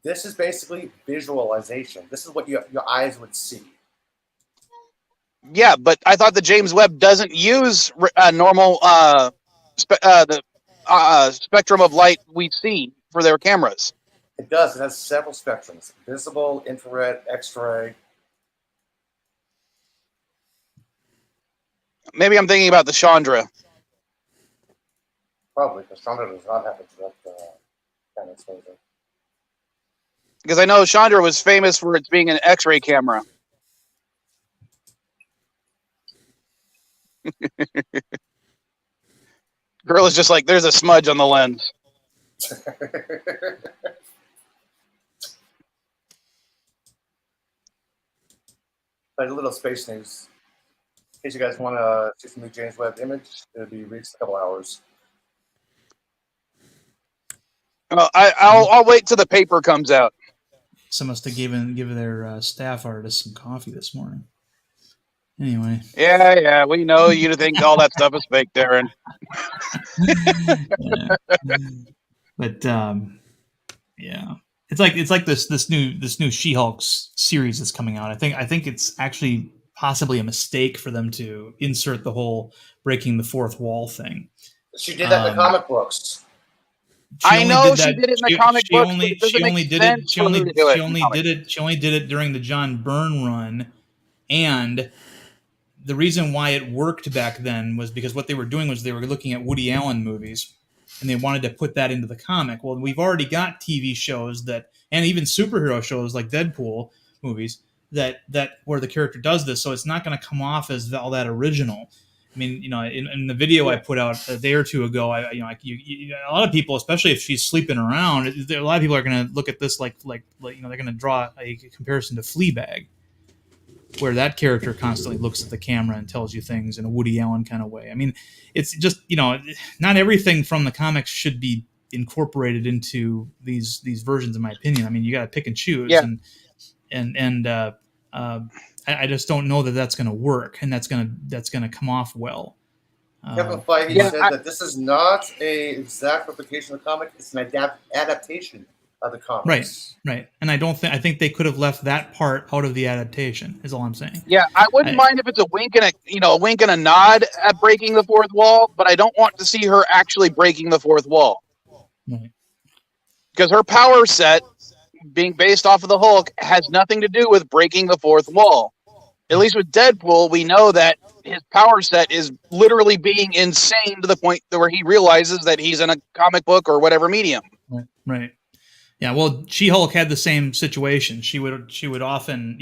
This is basically visualization. This is what your eyes would see. Yeah, but I thought the James Webb doesn't use normal spectrum of light we see for their cameras. It does. It has several spectrums: visible, infrared, X-ray. Maybe I'm thinking about the Chandra. Probably, because Chandra does not have a direct kind of exposure. Because I know Chandra was famous for its being an X-ray camera. Girl is just like, there's a smudge on the lens. Like a little space news. case you guys want to see some new James Webb image, it'll be released in a couple hours. Well, I'll wait till the paper comes out. Some must have given their staff artist some coffee this morning. Anyway. Yeah, we know you think all that stuff is fake, Darren. Yeah. But yeah, it's like this new She-Hulk series that's coming out. I think it's actually possibly a mistake for them to insert the whole breaking the fourth wall thing. She did that in the comic books. I know she did it in the comic books. She only did it during the John Byrne run, and the reason why it worked back then was because what they were doing was they were looking at Woody Allen movies, and they wanted to put that into the comic. Well, we've already got TV shows that, and even superhero shows like Deadpool movies that where the character does this, so it's not going to come off as all that original. I mean, in the video I put out a day or two ago, a lot of people, especially if she's sleeping around, a lot of people are going to look at this like they're going to draw a comparison to Fleabag, where that character constantly looks at the camera and tells you things in a Woody Allen kind of way. I mean, it's just not everything from the comics should be incorporated into these versions, in my opinion. I mean, you got to pick and choose, and I just don't know that that's going to work, and that's going to come off well. Kevin Feige said that this is not a exact replication of the comic; it's an adaptation of the comics. Right. And I think they could have left that part out of the adaptation. Is all I'm saying. Yeah, I wouldn't mind if it's a wink and a nod at breaking the fourth wall, but I don't want to see her actually breaking the fourth wall. Right. Because her power set, being based off of the Hulk, has nothing to do with breaking the fourth wall. At least with Deadpool, we know that his power set is literally being insane to the point where he realizes that he's in a comic book or whatever medium. Right. Yeah. Well, She-Hulk had the same situation. She would often,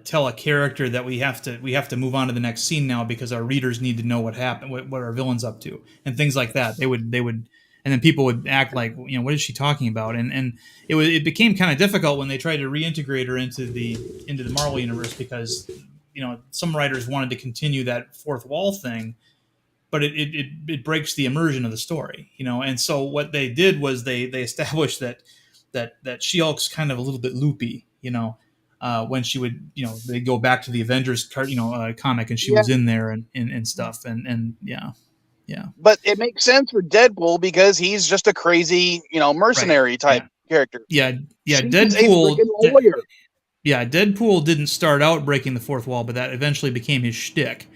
tell a character that we have to move on to the next scene now because our readers need to know what happened, what our villain's up to, and things like that. They would. And then people would act like, what is she talking about? And it became kind of difficult when they tried to reintegrate her into the Marvel universe because, some writers wanted to continue that fourth wall thing, but it breaks the immersion of the story, And so what they did was they established that She-Hulk's kind of a little bit loopy, when she would, they go back to the Avengers, comic, and she was in there and stuff, and yeah. Yeah, but it makes sense for Deadpool because he's just a crazy, mercenary type character. Yeah. Deadpool. Deadpool didn't start out breaking the fourth wall, but that eventually became his shtick,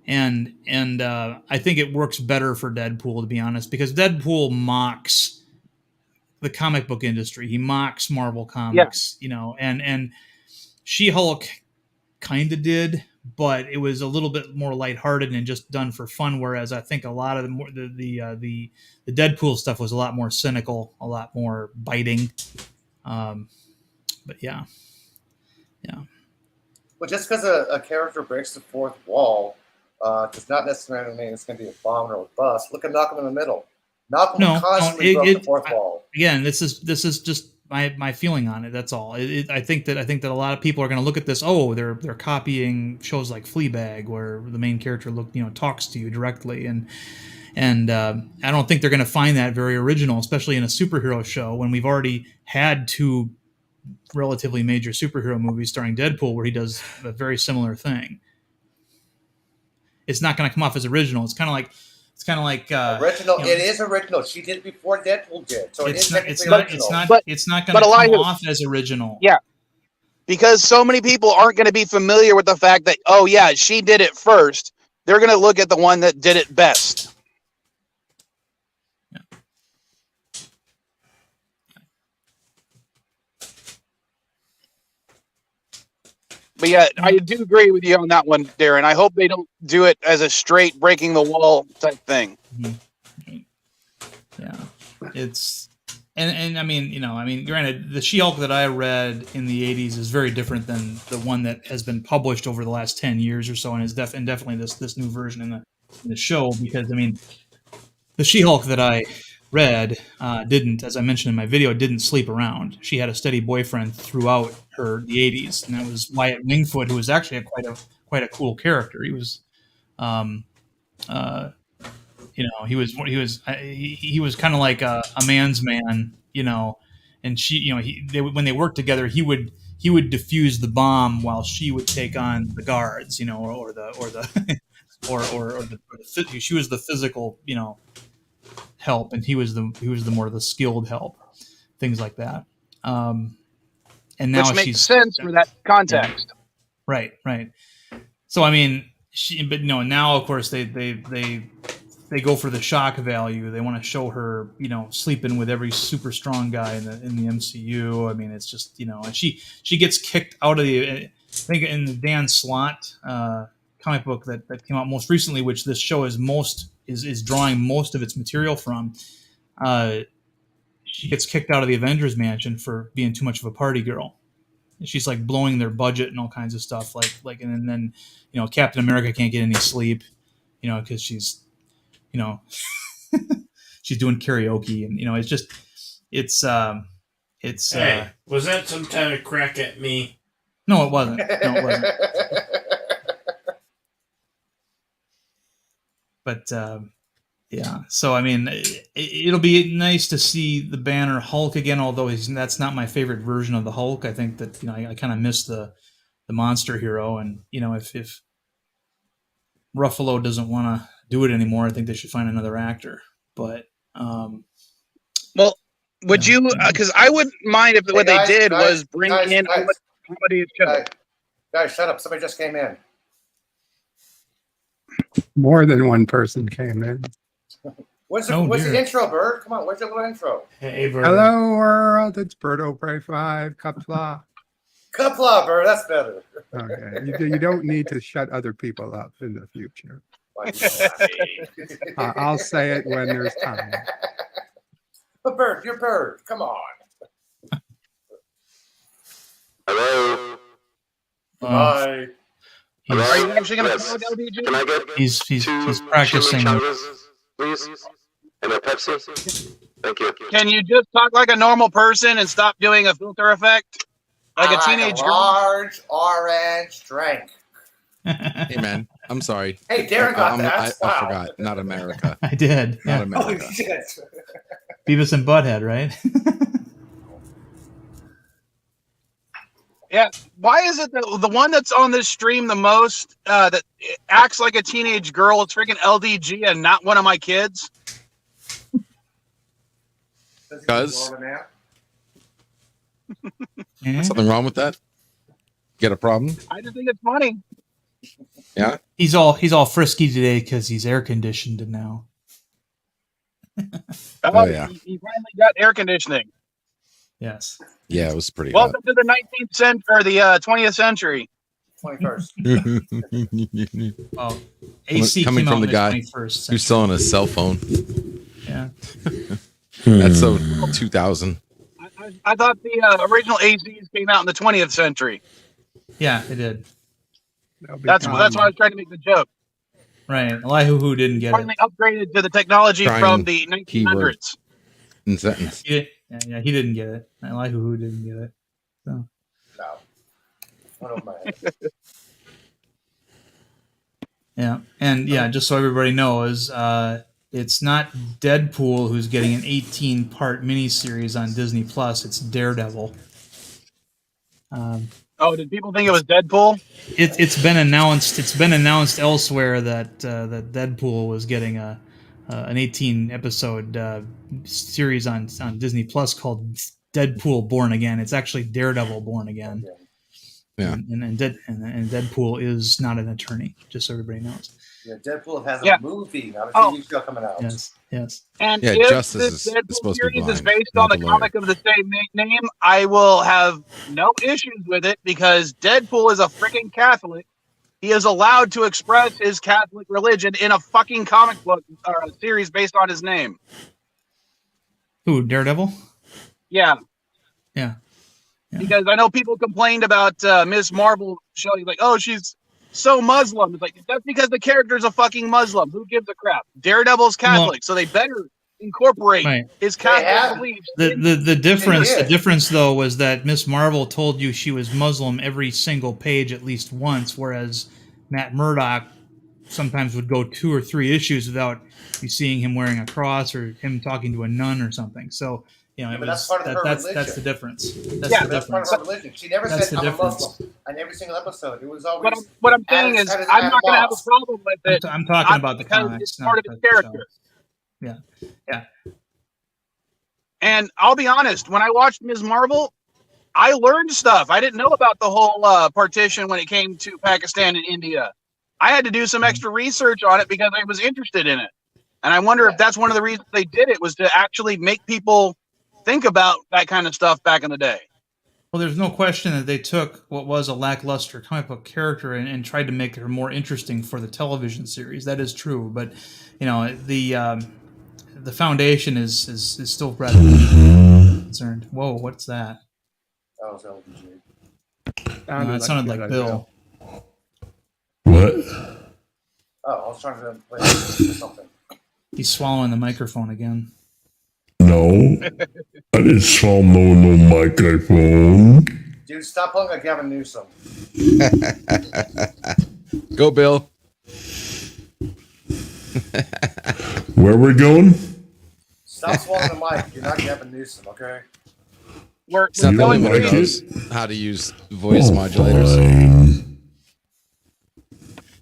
and I think it works better for Deadpool, to be honest, because Deadpool mocks the comic book industry. He mocks Marvel Comics, and She-Hulk kind of did. But it was a little bit more lighthearted and just done for fun. Whereas I think a lot of the Deadpool stuff was a lot more cynical, a lot more biting. But yeah. Well, just because a character breaks the fourth wall does not necessarily mean it's going to be a bomb or a bust. Look at Malcolm in the Middle. Malcolm constantly broke the fourth wall. Again, this is just my feeling on it. That's all. I think that a lot of people are going to look at this. Oh, they're copying shows like Fleabag, where the main character talks to you directly, and I don't think they're going to find that very original, especially in a superhero show when we've already had two relatively major superhero movies starring Deadpool where he does a very similar thing. It's not going to come off as original. It's kind of like. Original. It is original. She did it before Deadpool did, so it's not going to come off as original. Yeah, because so many people aren't going to be familiar with the fact that she did it first. They're going to look at the one that did it best. Yeah. But yeah, I do agree with you on that one, Darren. I hope they don't do it as a straight breaking the wall type thing. Mm-hmm. Yeah, it's and I mean, granted, the She-Hulk that I read in the '80s is very different than the one that has been published over the last 10 years or so, and is definitely this new version in the show, because the She-Hulk that I read didn't, as I mentioned in my video, didn't sleep around. She had a steady boyfriend throughout the '80s, and that was Wyatt Wingfoot, who was actually quite quite a cool character. He was, he was kind of like a man's man, and she, when they worked together, he would defuse the bomb while she would take on the guards, or the she was the physical, help, and he was the more the skilled help, things like that. And now which makes she's sense for that context. Right. So I mean, now of course they go for the shock value. They want to show her, sleeping with every super strong guy in the MCU. I mean, it's just, and she gets kicked out of I think in the Dan Slott comic book that came out most recently, which this show is drawing most of its material from. She gets kicked out of the Avengers Mansion for being too much of a party girl. She's like blowing their budget and all kinds of stuff. And then Captain America can't get any sleep, because she's, she's doing karaoke, and it's Hey, was that some kind of crack at me? No, it wasn't. But yeah, so I mean, it'll be nice to see the Banner Hulk again. Although that's not my favorite version of the Hulk. I think that I kind of miss the monster hero, and if Ruffalo doesn't want to do it anymore, I think they should find another actor. But well, would you? Because I wouldn't mind if what they did was bring in somebody. Guys, shut up! Somebody just came in. More than one person came in. What's the intro, Bird? Come on, where's your little intro? Hey, Bird. Hello, world. It's Birdo Pray 5. Cuppa. Cuppa, Bird. That's better. Okay. You don't need to shut other people up in the future. I'll say it when there's time. But Bird, you're Bird. Come on. Hello. Bye. Are you actually going to plug LDG? Can I get he's practicing. Please? And a Pepsi? Thank you. Can you just talk like a normal person and stop doing a filter effect? Like a teenage girl? Large orange drink. Hey, man. I'm sorry. Hey, Darren got that. I forgot. Not America. I did. Not Yeah. America. Holy shit. Beavis and Butthead, right? Yeah. Why is it that the one that's on this stream the most that acts like a teenage girl is freaking LDG and not one of my kids? Because Yeah. something wrong with that? Get a problem? I just think it's funny. Yeah. He's all frisky today because he's air conditioned now. Oh, yeah. He finally got air conditioning. Yes. Yeah, it was pretty hot. Welcome to the 19th century or the 20th century. 21st. Well, AC Coming came from out the in guy 21st who's still on a cell phone. Yeah. That's so 2000. I thought the original ACs came out in the 20th century. Yeah, it did. That's why I was trying to make the joke. Right. Elihu didn't get Finally upgraded to the technology Trying from the keyword. 1900s. In sentence. it. Yeah, he didn't get it. Elihu didn't get it. So. No. One of my Yeah, and yeah, just so everybody knows, it's not Deadpool who's getting an 18-part miniseries on Disney Plus. It's Daredevil. Oh, did people think it was Deadpool? It's been announced. It's been announced elsewhere that that Deadpool was getting an 18-episode series on Disney Plus called Deadpool Born Again. It's actually Daredevil Born Again. Yeah. And Deadpool is not an attorney, just so everybody knows. Yeah, Deadpool has a movie, not a TV show coming out. Yes. And Yeah, if Justice this is Deadpool supposed to be series is blind, based not on the the lawyer. comic of the same name, I will have no issues with it because Deadpool is a freaking Catholic. He is allowed to express his Catholic religion in a fucking comic book or a series based on his name. Who, Daredevil? Yeah. Yeah. Because I know people complained about Miss Marvel showing like, oh, she's so Muslim. It's like, that's because the character's a fucking Muslim. Who gives a crap? Daredevil's Catholic, so they better incorporate his Catholic beliefs. The difference though was that Miss Marvel told you she was Muslim every single page at least once, whereas Matt Murdock sometimes would go 2 or 3 issues without you seeing him wearing a cross or him talking to a nun or something. So, you know, but that's part of her religion. That's the difference. That's part of her religion. She never said I'm a Muslim on every single episode. It was always. What I'm saying is, I'm not going to have a problem with it. I'm talking about the comics. It's part of his character. Yeah, yeah. And I'll be honest, when I watched Ms. Marvel, I learned stuff. I didn't know about the whole partition when it came to Pakistan and India. I had to do some extra research on it because I was interested in it. And I wonder if that's one of the reasons they did it, was to actually make people think about that kind of stuff back in the day. Well, there's no question that they took what was a lackluster comic book character and tried to make her more interesting for the television series. That is true. But, you know, the foundation is still rather concerned. Whoa, what's that? That was LBJ. It sounded like Bill. What? Oh, I was trying to play something. He's swallowing the microphone again. No, I didn't swallow no microphone. Dude, stop pulling like Gavin Newsom. Go, Bill. Where we going? Stop swallowing the mic. You're not Gavin Newsom, okay? We're Something going like with knows how to use voice modulators. Fine.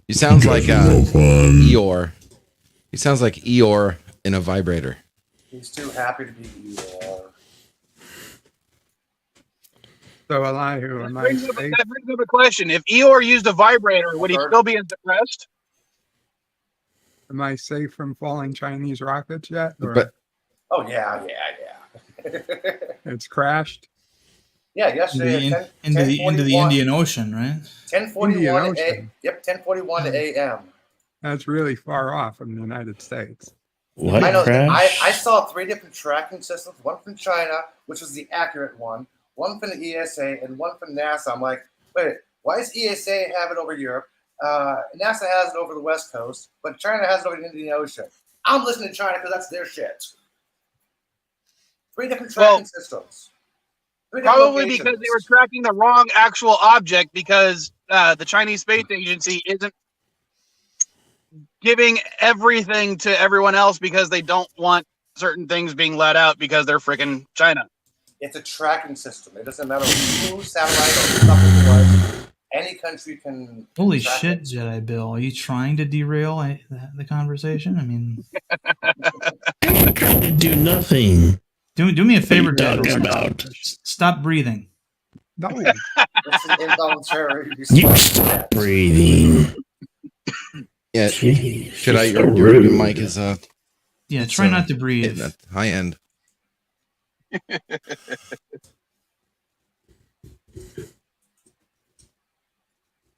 He sounds like No fun. Eeyore. He sounds like Eeyore in a vibrator. He's too happy to be Eeyore. So Elihu, That am I brings up safe? a question. If Eeyore used a vibrator, would he still be depressed? Am I safe from falling Chinese rockets yet? Or But Oh, yeah. it's crashed? Yeah, yesterday at Into the 10:41 Indian Ocean, right? 10:41 Indian a.m. Ocean. Yep, 10:41 a.m. That's really far off from the United States. What I know. crash? I saw 3 different tracking systems. One from China, which was the accurate one from the ESA, and one from NASA. I'm like, wait, why does ESA have it over Europe? NASA has it over the West Coast, but China has it over the Indian Ocean. I'm listening to China because that's their shit. 3 different tracking systems. 3 different Probably locations. because they were tracking the wrong actual object, because the Chinese Space Agency isn't giving everything to everyone else because they don't want certain things being let out because they're freaking China. It's a tracking system. It doesn't matter who satellite or something it was. Any country can. Holy track shit, it. Jedi Bill. Are you trying to derail the conversation? I mean, Do nothing. do me a favor, Talking Dad. about. Stop breathing. No. It's an involuntary You response. stop breathing. yeah, Jeez, should I? you're so Your rude. mic is Yeah, try not to breathe. at high end.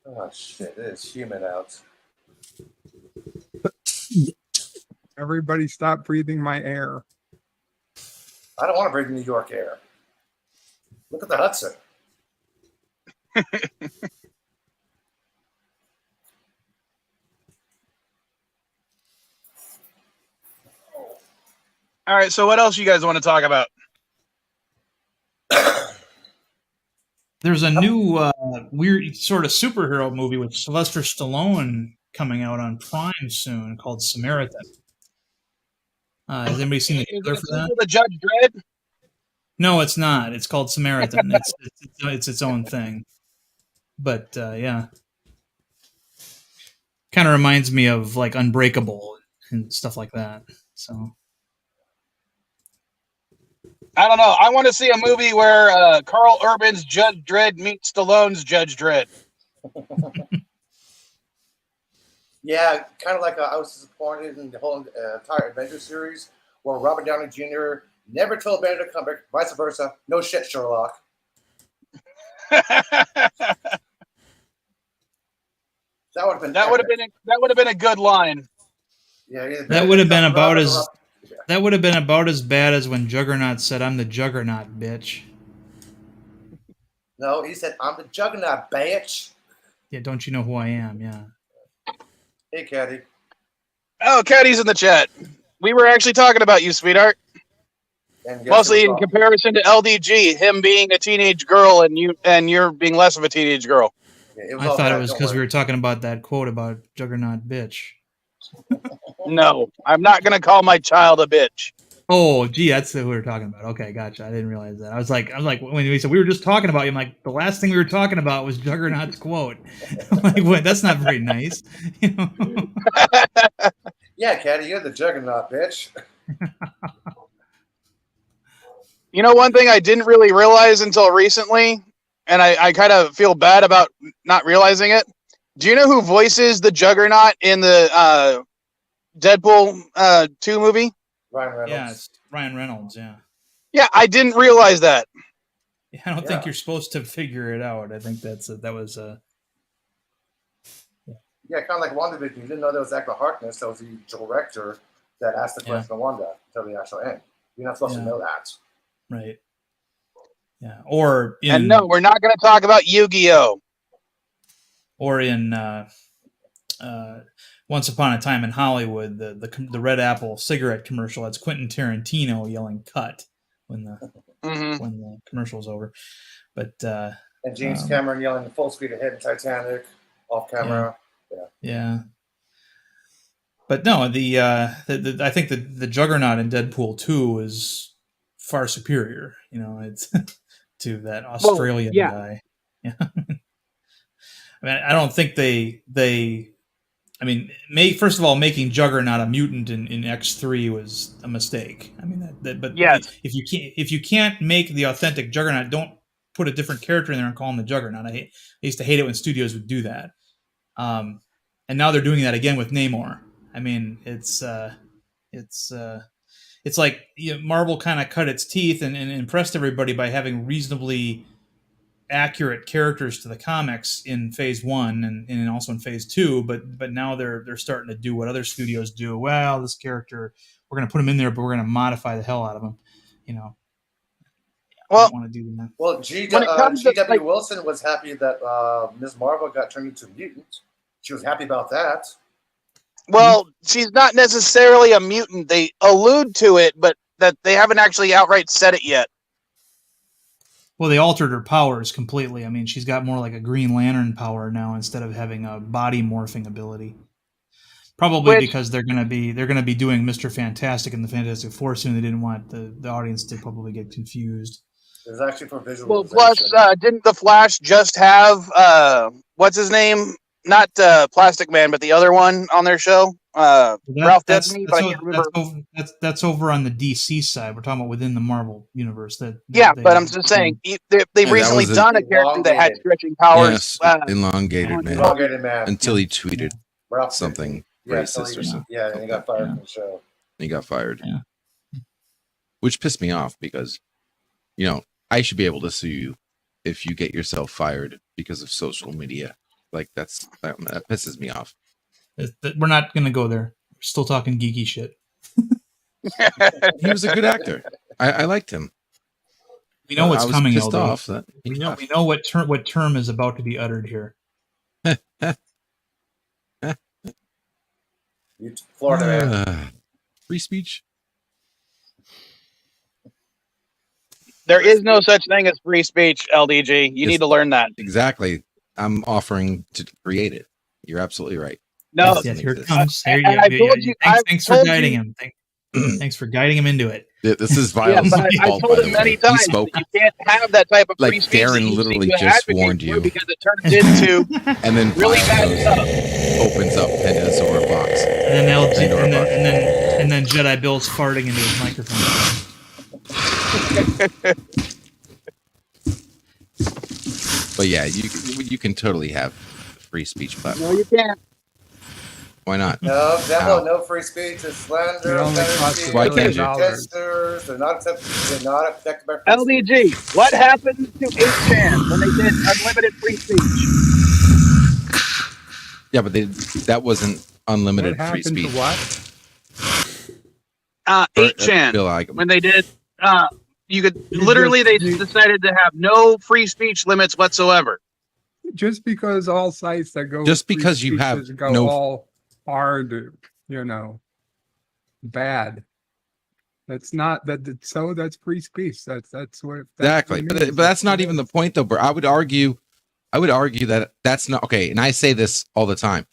Oh shit! It is humid out. Everybody stop breathing my air. I don't want to breathe New York air. Look at the Hudson. All right, so what else you guys want to talk about? There's a new weird sort of superhero movie with Sylvester Stallone coming out on Prime soon called Samaritan. Has anybody seen the trailer for that? The Judge Dredd? No, it's not. It's called Samaritan. It's its own thing. But yeah, kind of reminds me of like Unbreakable and stuff like that. So I don't know. I want to see a movie where Carl Urban's Judge Dredd meets Stallone's Judge Dredd. Yeah, kind of like I was disappointed in the whole entire Adventure series, where Robert Downey Jr. never told Benedict Cumberbatch, vice versa. No shit, Sherlock. That would have been a good line. Yeah, that would have been about as that would have been about as bad as when Juggernaut said, "I'm the Juggernaut, bitch." No, he said, "I'm the Juggernaut, bitch." Yeah, don't you know who I am? Yeah. Hey, Caddy. Oh, Caddy's in the chat. We were actually talking about you, sweetheart. And mostly in comparison to LDG, him being a teenage girl and you're being less of a teenage girl. Yeah, I thought it was because we were talking about that quote about Juggernaut bitch. No, I'm not going to call my child a bitch. Oh, gee, that's who we were talking about. Okay, gotcha. I didn't realize that. I was like, when we said we were just talking about you, I'm like, the last thing we were talking about was Juggernaut's quote. I'm like, what? That's not very nice. You know? Yeah, Caddy, you're the juggernaut, bitch. You know, one thing I didn't really realize until recently, and I kind of feel bad about not realizing it. Do you know who voices the Juggernaut in the Deadpool 2 movie? Ryan Reynolds. Yeah, it's Ryan Reynolds. Yeah. Yeah, I didn't realize that. Yeah, I don't think you're supposed to figure it out. I think that was Yeah, kind of like WandaVision. You didn't know there was Edgar Harkness. That was the director that asked the question to Wanda until the actual end. You're not supposed to know that. Right. Yeah. Or and no, we're not going to talk about Yu-Gi-Oh! Or in Once Upon a Time in Hollywood, the Red Apple cigarette commercial. That's Quentin Tarantino yelling "cut" when the commercial's over. But and James Cameron yelling full speed ahead in Titanic off camera. Yeah. But no, I think the Juggernaut in Deadpool 2 is far superior. You know, it's to that Australian guy. Yeah. I mean, I don't think first of all, making Juggernaut a mutant in X3 was a mistake. I mean, but if you can't make the authentic Juggernaut, don't put a different character in there and call him the Juggernaut. I used to hate it when studios would do that. And now they're doing that again with Namor. I mean, it's like Marvel kind of cut its teeth and impressed everybody by having reasonably accurate characters to the comics in Phase 1 and also in Phase 2, but now they're starting to do what other studios do. Well, this character, we're going to put him in there, but we're going to modify the hell out of him. You know. Well, want to do that. Well, G.W. Wilson was happy that Ms. Marvel got turned into a mutant. She was happy about that. Well, she's not necessarily a mutant. They allude to it, but that they haven't actually outright said it yet. Well, they altered her powers completely. I mean, she's got more like a Green Lantern power now instead of having a body morphing ability. Probably because they're gonna be doing Mr. Fantastic and the Fantastic Four soon. They didn't want the audience to probably get confused. It was actually for visualization. Well, plus, didn't the Flash just have what's his name? Not Plastic Man, but the other one on their show, Ralph Destiny. But I can't remember. That's over on the DC side. We're talking about within the Marvel universe. But I'm just saying they've recently done a character that had stretching powers. Yes, elongated man. Until he tweeted something racist or something. Yeah, and he got fired from the show. He got fired. Yeah. Which pissed me off because, I should be able to sue you if you get yourself fired because of social media. Like that pisses me off. We're not going to go there. We're still talking geeky shit. He was a good actor. I liked him. We know what's coming. Pissed off that we know what term is about to be uttered here. Florida free speech. There is no such thing as free speech, LDG. You need to learn that. Exactly. I'm offering to create it. You're absolutely right. No, yes, here it comes. Thanks for guiding him. Thanks for guiding him into it. Yeah, this is violence. I told him many times that you can't have that type of free speech. Darren literally just warned you because it turns into and then really bad stuff. Opens up Pandora box. And then Jedi Bill's farting into his microphone. But yeah, you can totally have free speech platform. No, you can't. Why not? No, Devil, no free speech. It's slander. Why can't you? They're not protected by free LDG, what happened to 8chan when they did unlimited free speech? Yeah, but that wasn't unlimited free speech. To what? 8chan when they did. You could literally they decided to have no free speech limits whatsoever. Just because all sites that go because you have go all hard, bad. That's not that. So that's free speech. That's what exactly. But that's not even the point, though. Bro. I would argue I would argue that that's not okay. And I say this all the time.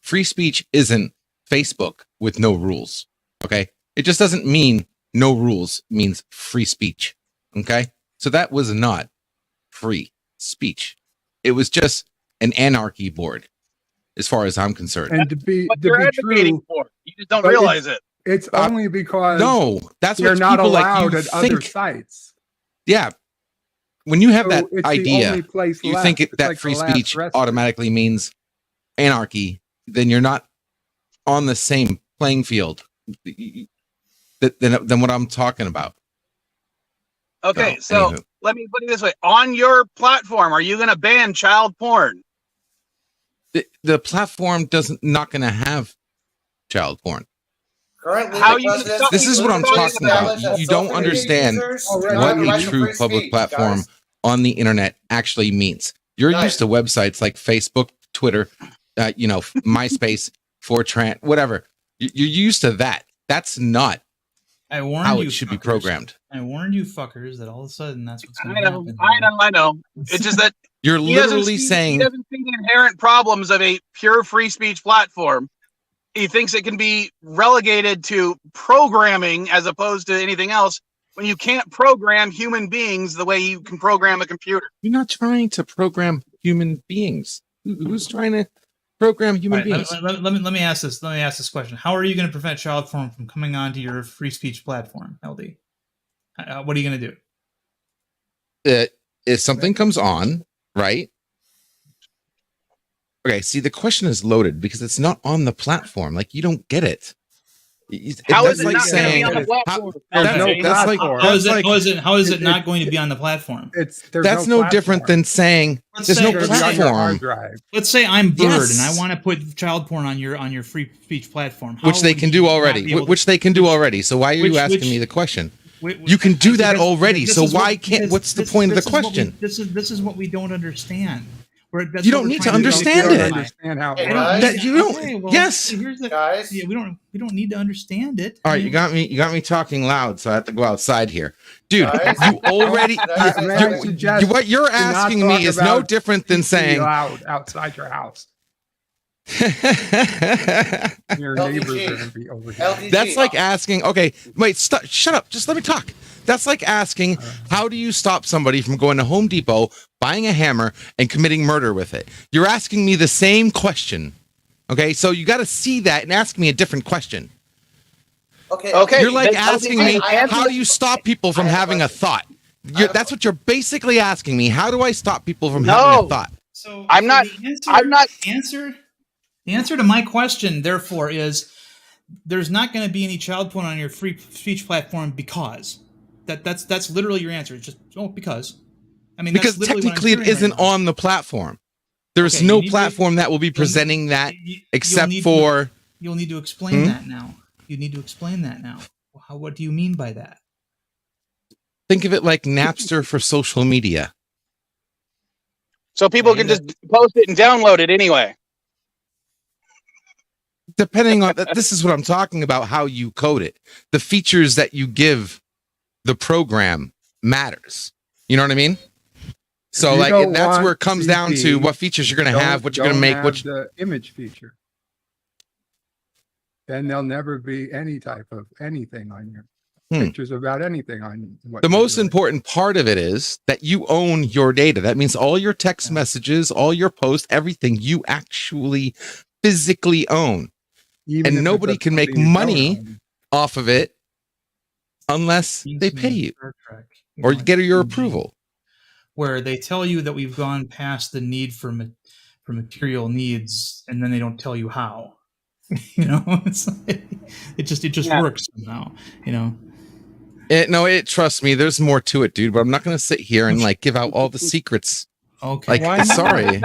Free speech isn't Facebook with no rules. Okay. It just doesn't mean no rules means free speech. Okay. So that was not free speech. It was just an anarchy board, as far as I'm concerned. And to be advocating true, for. You just don't but realize it. it's only because No, that's they're what not people like allowed you at other think. sites. Yeah. When you have So that it's the idea, only place you left. think It's that like the free last speech resting. automatically means anarchy, then you're not on the same playing field than what I'm talking about. Okay, So, so anywho. let me put it this way. On your platform, are you going to ban child porn? The platform not going to have child porn. Currently, How the you president stop- This is what I'm Clearly talking about. established that You don't social media understand users do what not what have the a right to true free public speech, platform guys. on the internet actually means. You're Guys. used to websites like Facebook, Twitter, MySpace, 4chan, whatever. You're used to that. That's not I warned how you. it should be fuckers. programmed. I warned you, fuckers, that all of a sudden that's what's going I to know, happen. I know. It's just that You're he doesn't literally see, saying he doesn't see the inherent problems of a pure free speech platform. He thinks it can be relegated to programming as opposed to anything else when you can't program human beings the way you can program a computer. you're not trying to program human beings. Who's trying to program human All right, beings? let me ask this. Let me ask this question. How are you going to prevent child porn from coming onto your free speech platform, LD? What are you going to do? If something comes on, right? Okay, see, the question is loaded because it's not on the platform. Like, you don't get it. How That's is it like not going to be saying, on the how- platform? There's That's- no that's like- platform. How is that's it? like- How is it it- not going to be on the platform? There's that's no different platform. than saying Let's there's say- no It's gonna be on your hard platform, drive. Let's say I'm Bird Yes. and I want to put child porn on your free speech platform, How which they would can you do not already. be able to- Which they can do already. So why are you Which- asking which- me the question? Wait, You can do that because- already. this So is why what- can't? because What's the this- point of the this is what we- question? This is what we don't understand. That's You what don't we're need to trying understand You it. don't understand how it Hey, works. guys. That you don't. Okay, well, yes. Here's the Guys, yeah. We don't need to understand it. All I right, mean, you got me talking loud, so I have to go outside here, dude. Guys, You already. Can I say May I something? suggest What you're do not asking talk me is no about different than TV saying. loud outside your house. Your LDG. neighbors are going to be over here. LDG. That's like asking. Okay, wait, stop. Shut up. Just let me talk. That's like asking, how do you stop somebody from going to Home Depot, buying a hammer, and committing murder with it? You're asking me the same question. Okay, so you got to see that and ask me a different question. Okay. You're like then asking LDG, me, I have how to- do you stop people from I have a having a question. thought? have a That's what you're basically asking me. How do I stop people from No. having a thought? So I'm not- I'm not- The answer to my question, therefore, is there's not going to be any child porn on your free speech platform because that's literally your answer. It's just because. I mean, Because that's literally what I'm technically it hearing right isn't now. on the platform. There's Okay, no you need to- platform that will be presenting that You'll except need to- for. You'll need to explain that now. You need to explain that now. What do you mean by that? Think of it like Napster for social media. So people can just post it and download it anyway. Depending on this is what I'm talking about, how you code it. The features that you give the program matters. You know what I mean? So you like don't that's want where it comes down to CP, what features you're going to have, what you're going to make, what the image feature. Then there'll never be any type of anything on your pictures about anything on what the you're most doing. important part of it is that you own your data. That means all your text messages, all your posts, everything you actually physically own. Even and if it's nobody of can make something you don't money own. off of it unless they pay you or you get your approval. Where they tell you that we've gone past the need for material needs, and then they don't tell you how. You know, it's like, it just works somehow. You know. Trust me, there's more to it, dude. But I'm not going to sit here and like give out all the secrets. Okay. Like, sorry.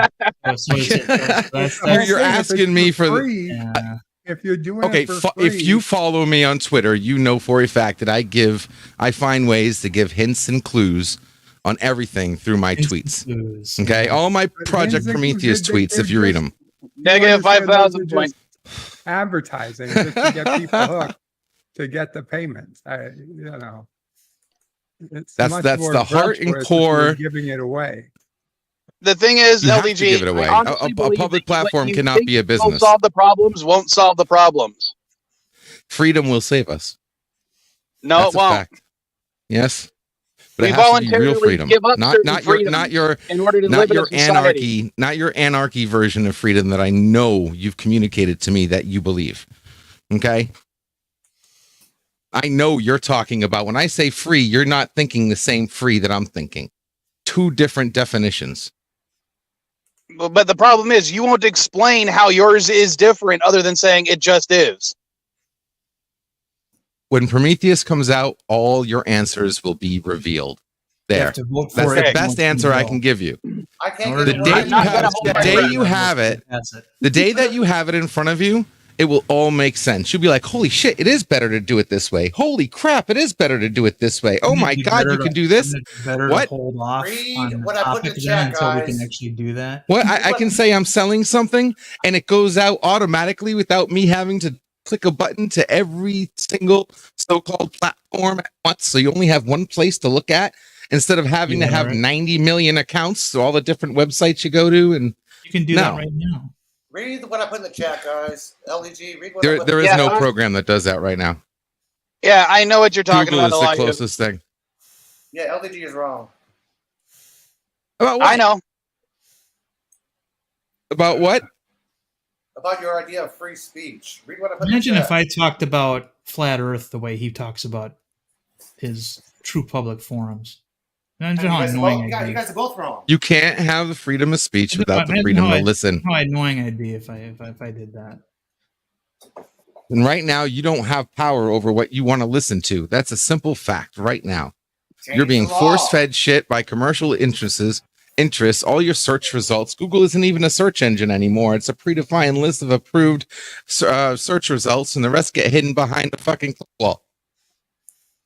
You're asking me for free. Yeah. If you're doing okay. it for free, If you follow me on Twitter, you know for a fact that I find ways to give hints and clues on everything through my tweets. Okay, all my Project hints and Prometheus clues, tweets, if you read them. Negative You understand 5,000 those are points. just advertising just to get people hooked to get the payments. It's That's much the more heart and virtuous if you're core. giving it away. The thing is, You have to LDG, give it away. I honestly A believe public that what platform you cannot think be a will business. solve the problems won't solve the problems. Freedom will save us. No, That's it a won't. fact. Yes, but We it has to be real voluntarily freedom, give up certain not freedoms your in order to live in a society. anarchy, not your anarchy version of freedom that I know you've communicated to me that you believe. Okay, I know you're talking about when I say free, you're not thinking the same free that I'm thinking. Two different definitions. But the problem is, you won't explain how yours is different other than saying it just is. When Prometheus comes out, all your answers will be revealed. You There. have to vote That's for the it best answer I can give you. I can't order get The it day right. I'm you not have gonna it, hold the my day breath. you have it, the day that you have it in front of you, it will all make sense. You'll be like, holy shit, it is better to do it this way. Holy crap, it is better to do it this way. Oh my God, you can do this. Better What? to hold off Read on the what I put in topic the then chat, until we can guys. actually do that. What? I can say I'm selling something and it goes out automatically without me having to click a button to every single so-called platform at once. So you only have one place to look at instead of having to Yeah, have right. 90 million accounts. So all the different websites you go to, and You can do No. that right now. Read what I put in the chat, guys. LEG, read what I put there in is the no chat. program that does that right now. Yeah, I know what you're talking Google about, is the Elijah. closest thing. Yeah, LDG is wrong. About what? I know. About what? About your idea of free speech. Read what I put Imagine in the if chat. I talked about flat Earth the way he talks about his true public forums. Imagine You how guys, are annoying both, I'd you be. guys are both wrong. You can't have the freedom of speech without the Imagine freedom how to I'd- listen. How annoying I'd be if I did that. And right now, you don't have power over what you want to listen to. That's a simple fact right now. You're Change being the law. force-fed shit by commercial interests, all your search results. Google isn't even a search engine anymore. It's a predefined list of approved search results, and the rest get hidden behind a fucking wall.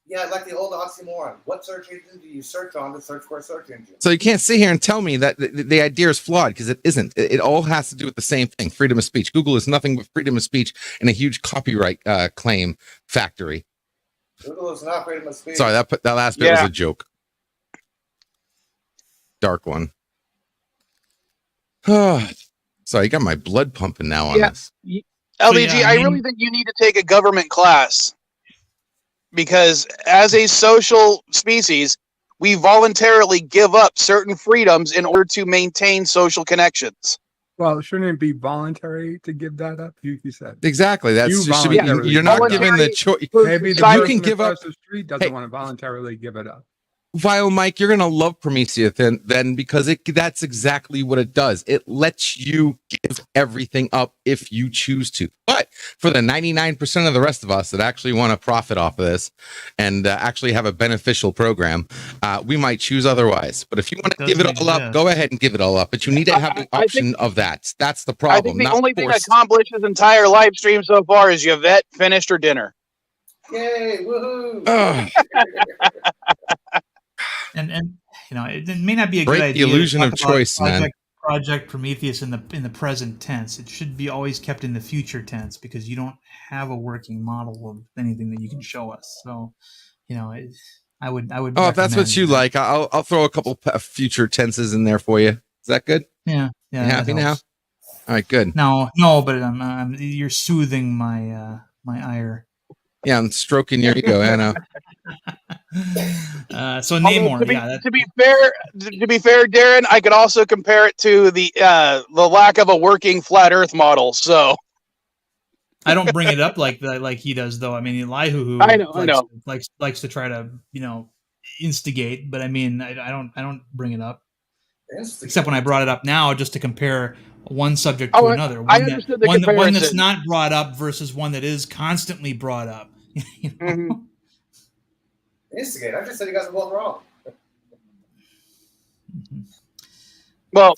Yeah, like the old oxymoron. What search engine do you search on to search for a search engine? So you can't sit here and tell me that the idea is flawed, because it isn't. It all has to do with the same thing: freedom of speech. Google is nothing but freedom of speech and a huge copyright claim factory. Google is not freedom of speech. Sorry, that last bit was a joke. Dark one. Sorry, you got my blood pumping now on this. LDG, I really think you need to take a government class, because as a social species, we voluntarily give up certain freedoms in order to maintain social connections. Well, shouldn't it be voluntary to give that up? You said Exactly. That's You should be, voluntarily you're not give it given up. the choice. Maybe the You person can give up. across the street doesn't want to voluntarily give it up. Vile Mike, you're gonna love Prometheus then because that's exactly what it does. It lets you give everything up if you choose to. But for the 99% of the rest of us that actually want to profit off of this and actually have a beneficial program, we might choose otherwise. But if you want to give it all up, go ahead and give it all up. But you need to have the option of that. That's the problem. I think the not only thing that forced. accomplished this entire live stream so far is Yvette finished her dinner. Yay! Woohoo! And you know, it may not be a Break good the idea. illusion to of talk about choice, man. Project Prometheus in the present tense. It should be always kept in the future tense, because you don't have a working model of anything that you can show us. So, you know, I would. Oh, if that's what recommend you that. like, I'll throw a couple future tenses in there for you. Is that good? Yeah. You happy now? All right, good. No, but you're soothing my ire. Yeah, I'm stroking your ego, Anna. So Namor, To be fair, Darren, I could also compare it to the lack of a working flat Earth model. So I don't bring it up like he does, though. I mean, Elihu I know. likes to try to instigate, but I mean, I don't bring it up except when I brought it up now, just to compare one subject to another. I understood the comparison. One that's not brought up versus one that is constantly brought up. You know? Mm-hmm. Instigate. I just said you guys are both wrong. Well,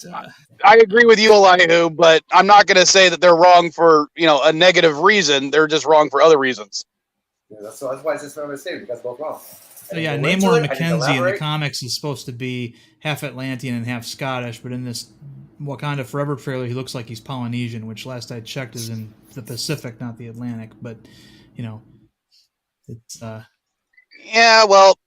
I agree with you, Elihu, but I'm not going to say that they're wrong for a negative reason. They're just wrong for other reasons. Yeah, that's why I just remember saying you guys are both wrong. So yeah, Namor Mackenzie in the comics is supposed to be half Atlantean and half Scottish, but in this Wakanda Forever trailer, he looks like he's Polynesian, which last I checked is in the Pacific, not the Atlantic. But it's yeah, well,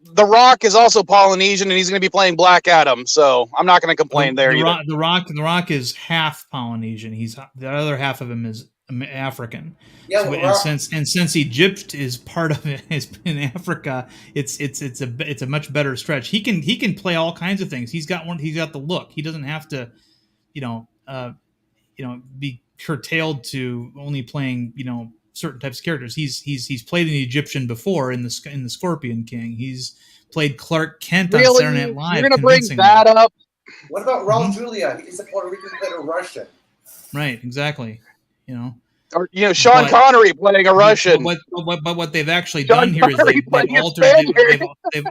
The Rock is also Polynesian, and he's going to be playing Black Adam, so I'm not going to complain there either. The Rock is half Polynesian. He's the other half of him is African. Yeah, So, since Egypt is part of it, is in Africa, it's a much better stretch. He can play all kinds of things. He's got the look. He doesn't have to, be curtailed to only playing certain types of characters. He's played an Egyptian before in the Scorpion King. He's played Clark Kent on Saturday Night Live. You're going to bring that up? What about Raul Julia? He's a Puerto Rican played a Russian. Right, exactly. Or Sean Connery playing a Russian. But what they've actually done here is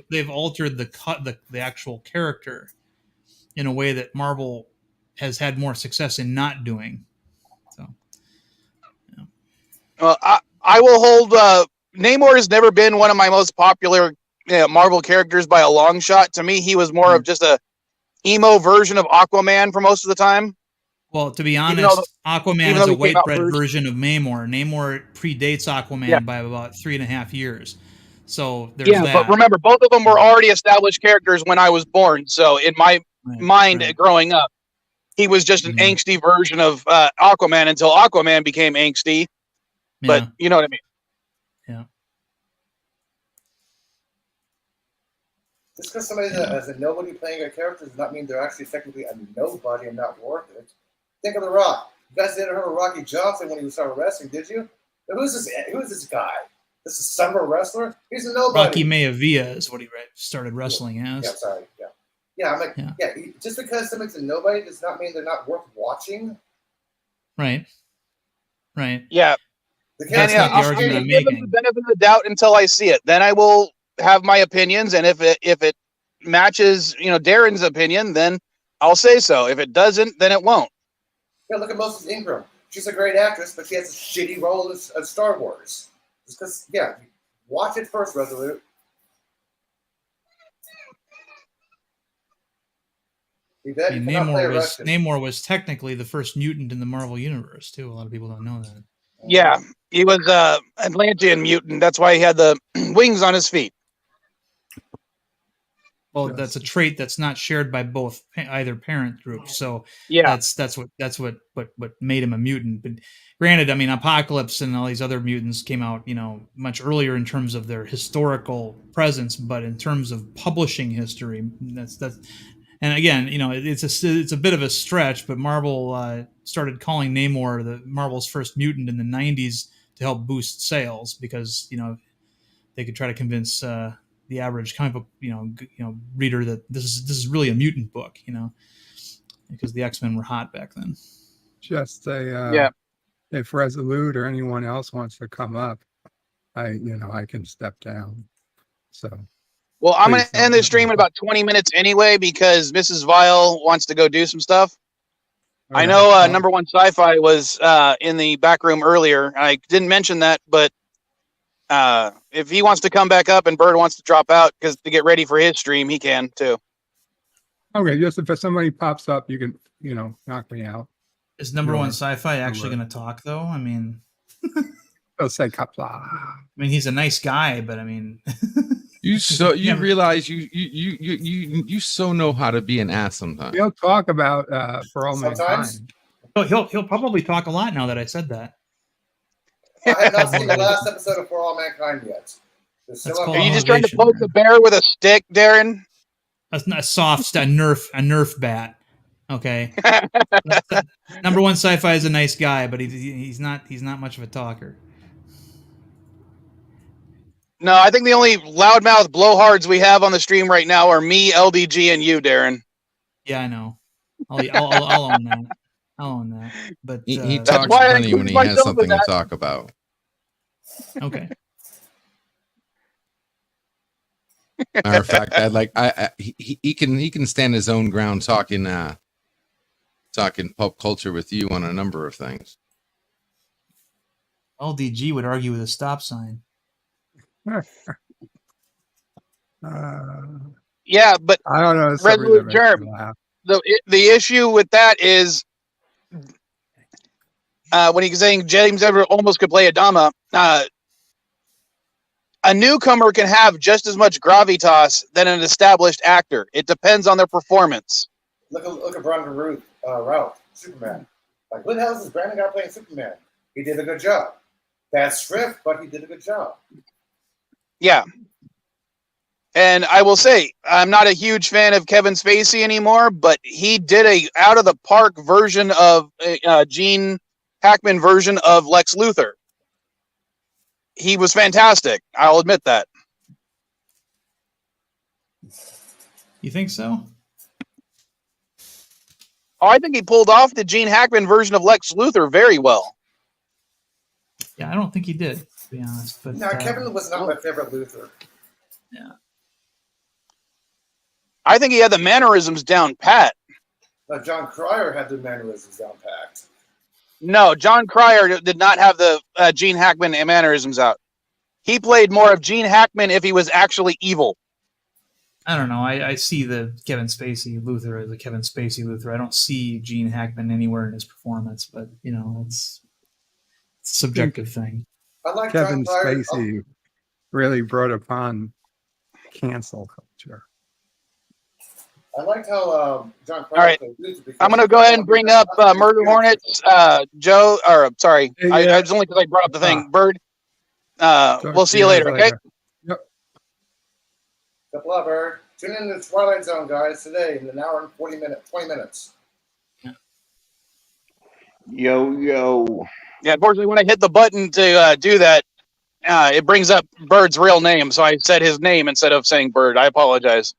they've altered the actual character in a way that Marvel has had more success in not doing. So, I will hold. Namor has never been one of my most popular Marvel characters by a long shot. To me, he was more of just a emo version of Aquaman for most of the time. Well, to be honest, Aquaman is a white bread version of Namor. Namor predates Aquaman by about 3.5 years. So there's that. But remember, both of them were already established characters when I was born. So in my mind, growing up, he was just an angsty version of Aquaman until Aquaman became angsty. But you know what I mean? Yeah. Just because somebody has a nobody playing a character does not mean they're actually technically a nobody and not worth it. Think of The Rock. You guys didn't hear of Rocky Johnson when he started wrestling, did you? Who's this guy? This is summer wrestler? He's a nobody. Rocky Maivia is what he started wrestling as. Yeah, sorry. Yeah, I'm like, just because somebody's a nobody does not mean they're not worth watching. Right. Yeah. That's not the argument I'm making. Give them the benefit of the doubt until I see it. Then I will have my opinions, and if it matches, Darren's opinion, then I'll say so. If it doesn't, then it won't. Yeah, look at Moses Ingram. She's a great actress, but she has a shitty role of Star Wars. Just because, watch it first, Resolute. Namor was technically the first mutant in the Marvel universe too. A lot of people don't know that. Yeah, he was Atlantean mutant. That's why he had the wings on his feet. Well, that's a trait that's not shared by either parent group. So that's what made him a mutant. But granted, I mean, Apocalypse and all these other mutants came out, much earlier in terms of their historical presence, but in terms of publishing history, that's. And again, it's a bit of a stretch, but Marvel started calling Namor Marvel's first mutant in the 90s to help boost sales because they could try to convince the average comic book reader that this is really a mutant book, because the X-Men were hot back then. Just if Resolute or anyone else wants to come up, I can step down. So. Well, I'm going to end this stream in about 20 minutes anyway because Mrs. Vile wants to go do some stuff. I know Number One Sci-Fi was in the back room earlier. I didn't mention that, but if he wants to come back up and Bird wants to drop out to get ready for his stream, he can too. Okay, just if somebody pops up, you can, knock me out. Is Number One Sci-Fi actually going to talk though? I mean, he'll say "Kapla." I mean, he's a nice guy, but I mean. You realize you so know how to be an ass sometimes. He'll talk about For All Mankind. He'll probably talk a lot now that I said that. I have not seen the last episode of For All Mankind yet. Are you just trying to poke the bear with a stick, Darren? A soft a Nerf bat. Okay. Number One Sci-Fi is a nice guy, but he's not much of a talker. No, I think the only loudmouth blowhards we have on the stream right now are me, LDG, and you, Darren. Yeah, I know. I'll own that. I'll own that. But he talks funny when he has something to talk about. Okay. Matter of fact, he can stand his own ground talking pop culture with you on a number of things. LDG would argue with a stop sign. Yeah, but I don't know. Resolute Germ. The issue with that is when he's saying James Everett almost could play Adama. a newcomer can have just as much gravitas than an established actor. It depends on their performance. Look at Brandon Routh, Superman. Like, what the hell is this Brandon guy playing Superman? He did a good job. Bad script, but he did a good job. Yeah. And I will say, I'm not a huge fan of Kevin Spacey anymore, but he did a out of the park version of Gene Hackman version of Lex Luthor. He was fantastic. I'll admit that. You think so? Oh, I think he pulled off the Gene Hackman version of Lex Luthor very well. Yeah, I don't think he did, to be honest. But no, Kevin was not my favorite Luthor. Yeah. I think he had the mannerisms down pat. No, John Cryer had the mannerisms down packed. No, John Cryer did not have the Gene Hackman mannerisms out. He played more of Gene Hackman if he was actually evil. I don't know. I see the Kevin Spacey Luthor as a Kevin Spacey Luthor. I don't see Gene Hackman anywhere in his performance, but you know, it's a subjective thing. I like Kevin Spacey really brought upon cancel culture. I liked how John Cryer All right. played Luthor. I'm going to go ahead and bring up Murder Hornets. Joe, or sorry, Yeah. I it's only because I brought up the thing. Bird, we'll see you later, okay? Yep. Couple of Bird. Tune in to the Twilight Zone, guys, today in an hour and 20 minutes. Yo. Yeah, unfortunately, when I hit the button to do that, it brings up Bird's real name, so I said his name instead of saying Bird. I apologize.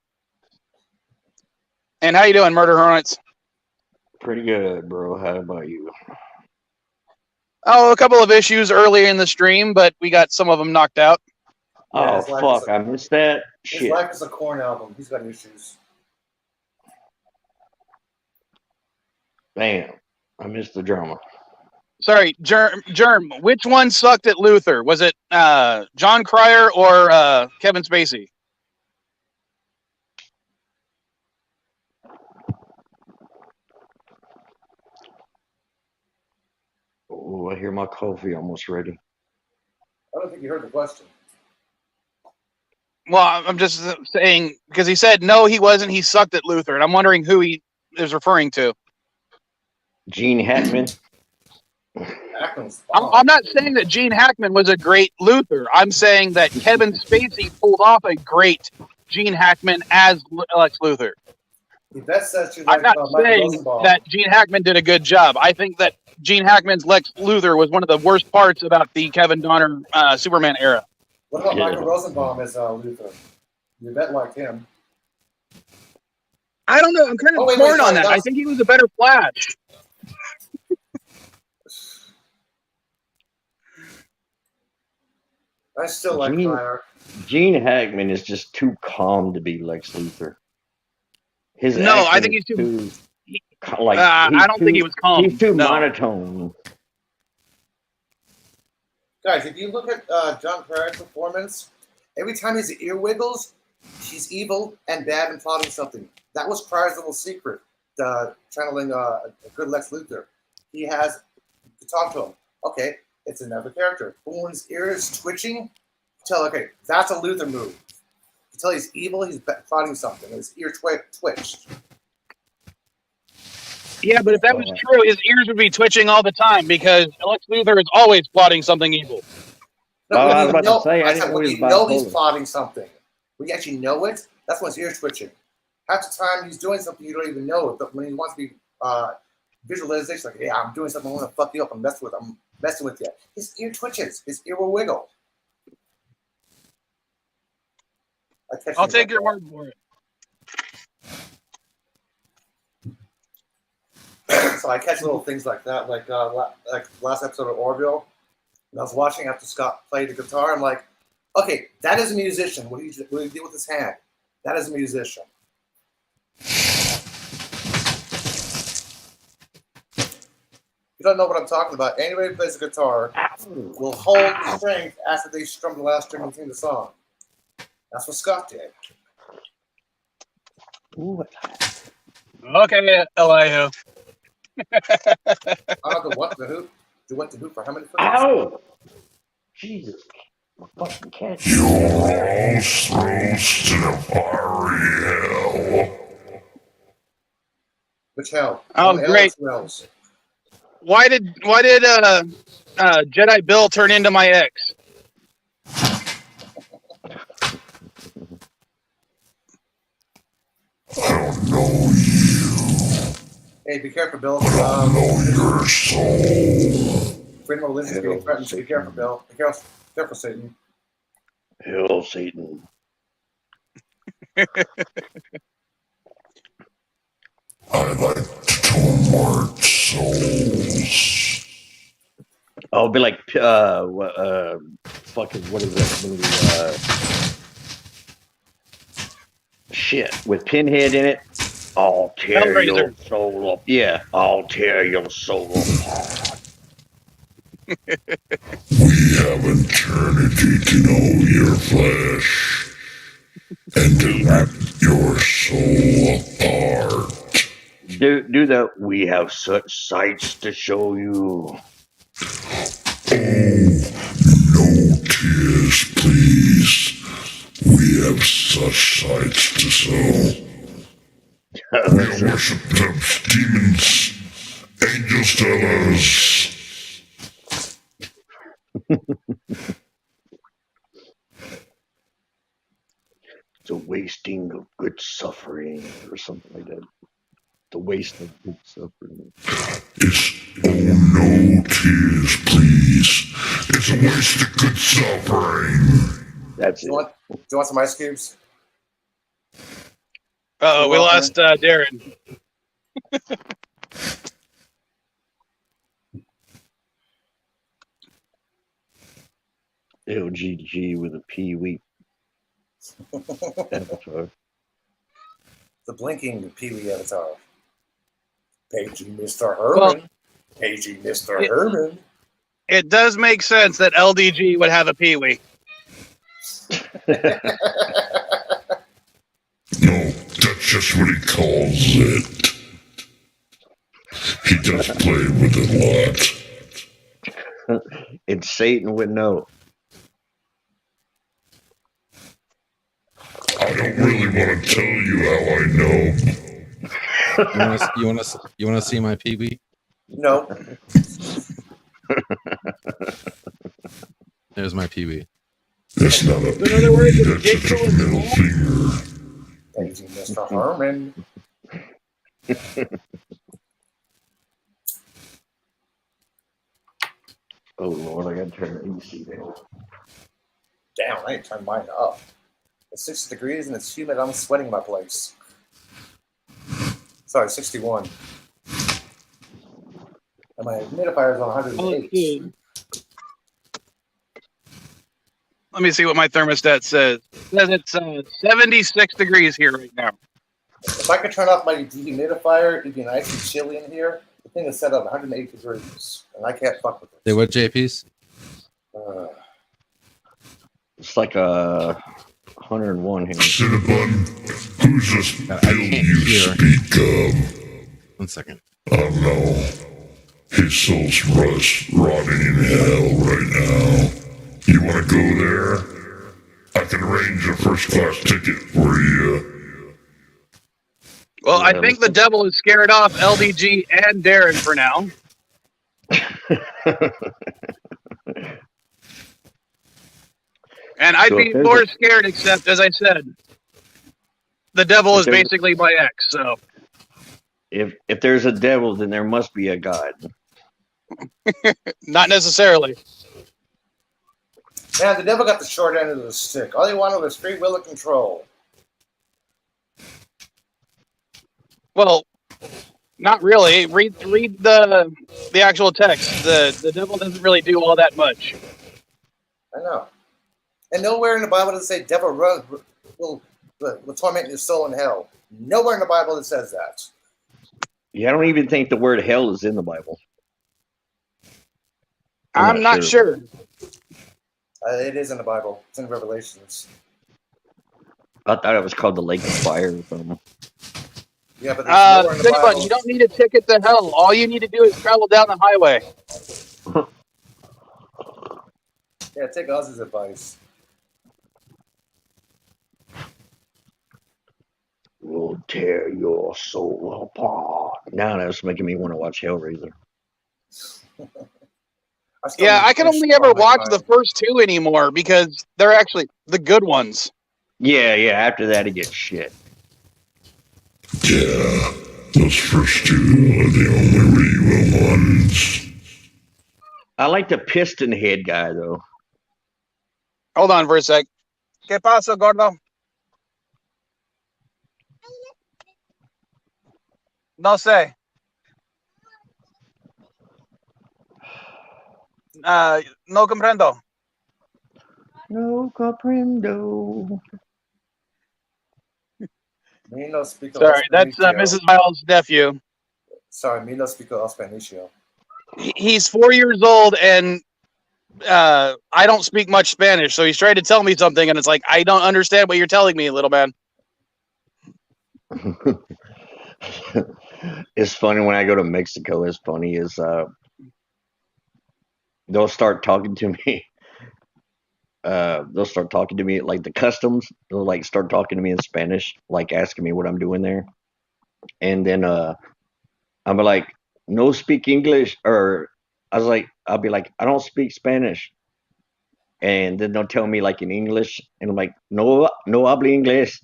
And how you doing, Murder Hornets? Pretty good, bro. How about you? Oh, a couple of issues earlier in the stream, but we got some of them knocked out. Yeah, Oh, his life fuck. is a- I missed that. His Shit. life is a corn album. He's got issues. Damn. I missed the drama. Sorry, Germ, which one sucked at Luther? Was it John Cryer or Kevin Spacey? Oh, I hear my coffee almost ready. I don't think you heard the question. Well, I'm just saying, because he said, no, he wasn't. He sucked at Luther. And I'm wondering who he is referring to. Gene Hackman. Hackman's I'm not saying that Gene Hackman was a great Luther. I'm saying that Kevin Spacey pulled off a great Gene Hackman as Lex Luthor. The best says you I'm like not Michael saying Rosenbaum. that Gene Hackman did a good job. I think that Gene Hackman's Lex Luthor was one of the worst parts about the Kevin Donner Superman era. What about Yeah. Michael Rosenbaum as Luthor? You bet like him. I don't know. I'm kind of Wait, torn on sorry, that. that I was- think he was a better Flash. I still like Gene- Cryer. Gene Hackman is just too calm to be Lex Luthor. His No, I acting think is he's too. like. I don't think he was calm. He's too No. monotone. Guys, if you look at John Cryer's performance, every time his ear wiggles, he's evil and bad and plotting something. That was Cryer's little secret, channeling a good Lex Luthor. He has to talk to him. Okay, it's another character. But when his ear is twitching, tell, okay, that's a Luthor move. You tell he's evil, he's plotting something. His ear twitched. Yeah, but if that was true, his ears would be twitching all the time because Lex Luthor is always plotting something evil. No, Oh, when I was you about to know- say, I I didn't said, know when he you was know he's bipolar. plotting something, when you actually know it, that's when his ear's twitching. Half the time he's doing something you don't even know it, but when he wants to be visualization, like, yeah, I'm doing something, I'm gonna fuck you up, I'm messing with you. His ear twitches, his ear will wiggle. I'll take your word for it. So I catch little things like that, like last episode of Orville. And I was watching after Scott played the guitar. I'm like, okay, that is a musician. What do you do with his hand? That is a musician. You don't know what I'm talking about. Anybody who plays the guitar will hold strength after they strum the last string and sing the song. That's what Scott did. Ooh, Okay, Elihu. I don't know what the hoop. You went to hoop for how many? ow! Jesus. Fucking cat. You're all throws to the fiery hell. Which hell? Oh, One hell great. or two hells? Why did Jedi Bill turn into my ex? I don't know you. Hey, be careful, Bill. I don't know your soul. Freedom of religion is getting threatened, so be careful, Bill. Be careful, careful, Satan. Hell, Satan. I like to mark souls. I'll be like, fucking, what is that movie? Shit, with Pinhead in it. I'll tear your soul up. Yeah, I'll tear your soul apart. We have eternity to know your flesh and to rip your soul apart. Do that. We have such sights to show you. Oh, no tears, please. We have such sights to show. We worship the demons. Angels tell us. It's a wasting of good suffering, or something like that. The waste of good suffering. It's no tears, please. It's a waste of good suffering. That's Do it. you want some ice cubes? We lost Darren. LGG with a Pee-wee. Avatar. The blinking Pee-wee avatar. Paging Mr. Herman. Paging Mr. Herman. It does make sense that LDG would have a Pee-wee. No, that's just what he calls it. He does play with it a lot. And Satan would know. I don't really want to tell you how I know. You want to see my PB? No. There's my PB. That's not a In other words, PB, that's just a middle finger. Paging Mr. Herman. Oh Lord, I gotta turn the AC down. Damn, I ain't turned mine up. It's 60 degrees and it's humid. I'm sweating my place. Sorry, 61. And my humidifier is on 108. Let me see what my thermostat says. It says it's 76 degrees here right now. If I could turn off my dehumidifier, it'd be nice and chilly in here. The thing is set up 108 degrees, and I can't fuck with it. They what, JPs? It's like a 101 here. Cinnabon, who's this I Bill can't you hear. speak of? 1 second. Oh no. His soul's rotting in hell right now. You want to go there? I can arrange a first-class ticket for you. Well, I think the devil is scared off LDG and Darren for now. And I'd So be if there's more a- scared, except, as I said, the devil is basically my ex, so. If there's a devil, then there must be a God. Not necessarily. Man, the devil got the short end of the stick. All he wanted was free will and control. Well, not really. Read the actual text. The devil doesn't really do all that much. I know. And nowhere in the Bible does it say devil will torment your soul in hell. Nowhere in the Bible it says that. Yeah, I don't even think the word hell is in the Bible. I'm not sure. It is in the Bible. It's in Revelations. I thought it was called the Lake of Fire or something. Yeah, but there's nowhere in the Think about it. Bible. You don't need a ticket to hell. All you need to do is travel down the highway. Yeah, take Ozzy's advice. Will tear your soul apart. Now that's making me want to watch Hellraiser. I can only ever watch the first two anymore because they're actually the good ones. Yeah. After that, it gets shit. Yeah, those first two are the only real ones. I like the piston head guy though. Hold on for a sec. ¿Qué pasa, gordo? No sé. No comprendo. No comprendo. Me no speak Sorry, that's Mrs. Miles' nephew. Sorry, me no speak Spanish. He's 4 years old, and I don't speak much Spanish, so he's trying to tell me something, and it's like, I don't understand what you're telling me, little man. It's funny when I go to Mexico. It's funny is they'll start talking to me. They'll start talking to me like the customs. They'll like start talking to me in Spanish, like asking me what I'm doing there, and then I'm like, no speak English, or I'll be like, I don't speak Spanish, and then they'll tell me like in English, and I'm like, no hablo inglés,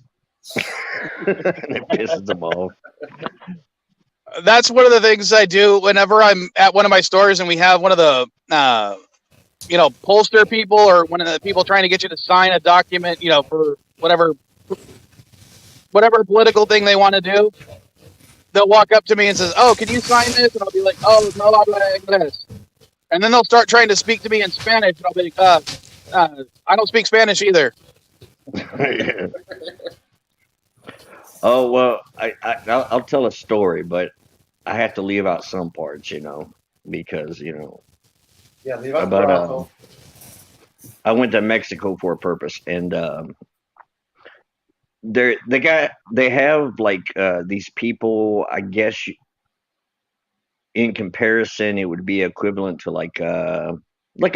and it pisses them off. That's one of the things I do whenever I'm at one of my stores and we have one of the pollster people or one of the people trying to get you to sign a document, for whatever political thing they want to do. They'll walk up to me and says, "Oh, can you sign this?" And I'll be like, "Oh, no habla inglés." And then they'll start trying to speak to me in Spanish, and I'll be like, "I don't speak Spanish either." Oh well, I'll tell a story, but I have to leave out some parts, because Yeah, leave out the I went to Mexico for a purpose, and they have like these people. I guess in comparison, it would be equivalent to like a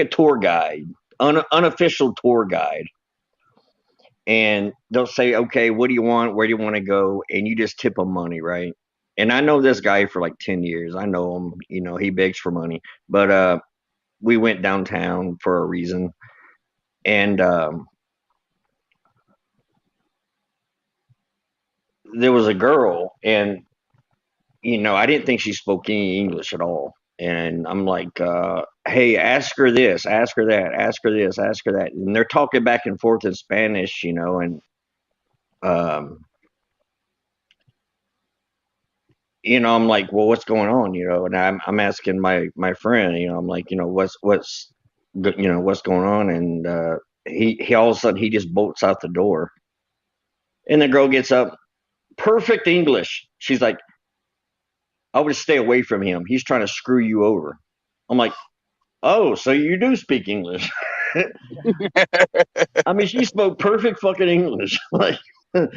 tour guide, unofficial tour guide. And they'll say, okay, what do you want? Where do you want to go? And you just tip them money, right? And I know this guy for like 10 years. I know him, he begs for money. But we went downtown for a reason. And there was a girl, and, I didn't think she spoke any English at all. And I'm like, hey, ask her this, ask her that, ask her this, ask her that. And they're talking back and forth in Spanish, and I'm like, well, what's going on, and I'm asking my friend, I'm like, what's going on, and he all of a sudden he just bolts out the door, and the girl gets up, perfect English. She's like, I would stay away from him. He's trying to screw you over. I'm like, oh, so you do speak English? I mean, she spoke perfect fucking English, like. And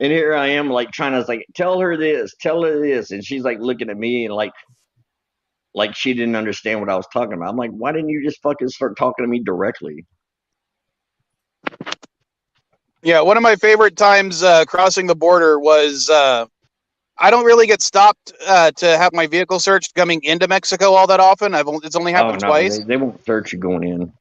here I am, like, trying to, like, tell her this, and she's, like, looking at me and, like she didn't understand what I was talking about. I'm like, why didn't you just fucking start talking to me directly? Yeah, one of my favorite times crossing the border was I don't really get stopped to have my vehicle searched coming into Mexico all that often. It's only happened twice. They won't search you going in.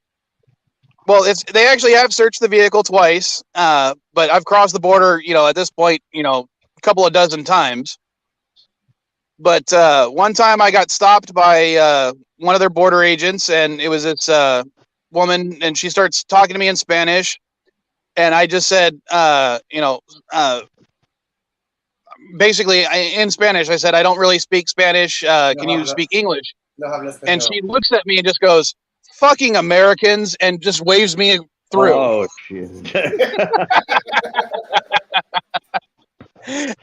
Well, they actually have searched the vehicle twice, but I've crossed the border, at this point, a couple of dozen times. But one time I got stopped by one of their border agents, and it was this woman, and she starts talking to me in Spanish, and I just said, basically in Spanish, I said, I don't really speak Spanish. Can you speak English? And she looks at me and just goes, fucking Americans, and just waves me through. Oh, shit.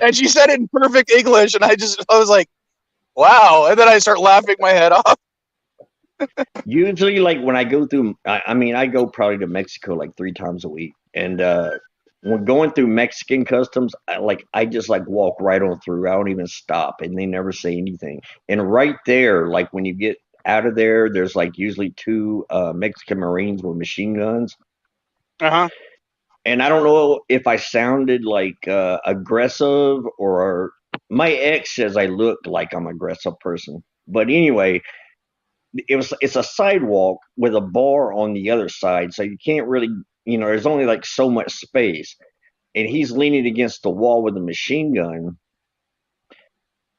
And she said it in perfect English, and I was like, wow. And then I start laughing my head off. Usually, like, when I go through, I go probably to Mexico like 3 times a week. And when going through Mexican customs, I just like walk right on through. I don't even stop, and they never say anything. And right there, like when you get out of there, there's like usually two Mexican Marines with machine guns. Uh-huh. And I don't know if I sounded like aggressive, or my ex says I look like I'm an aggressive person. But anyway, it's a sidewalk with a bar on the other side, so you can't really, there's only like so much space. And he's leaning against the wall with a machine gun,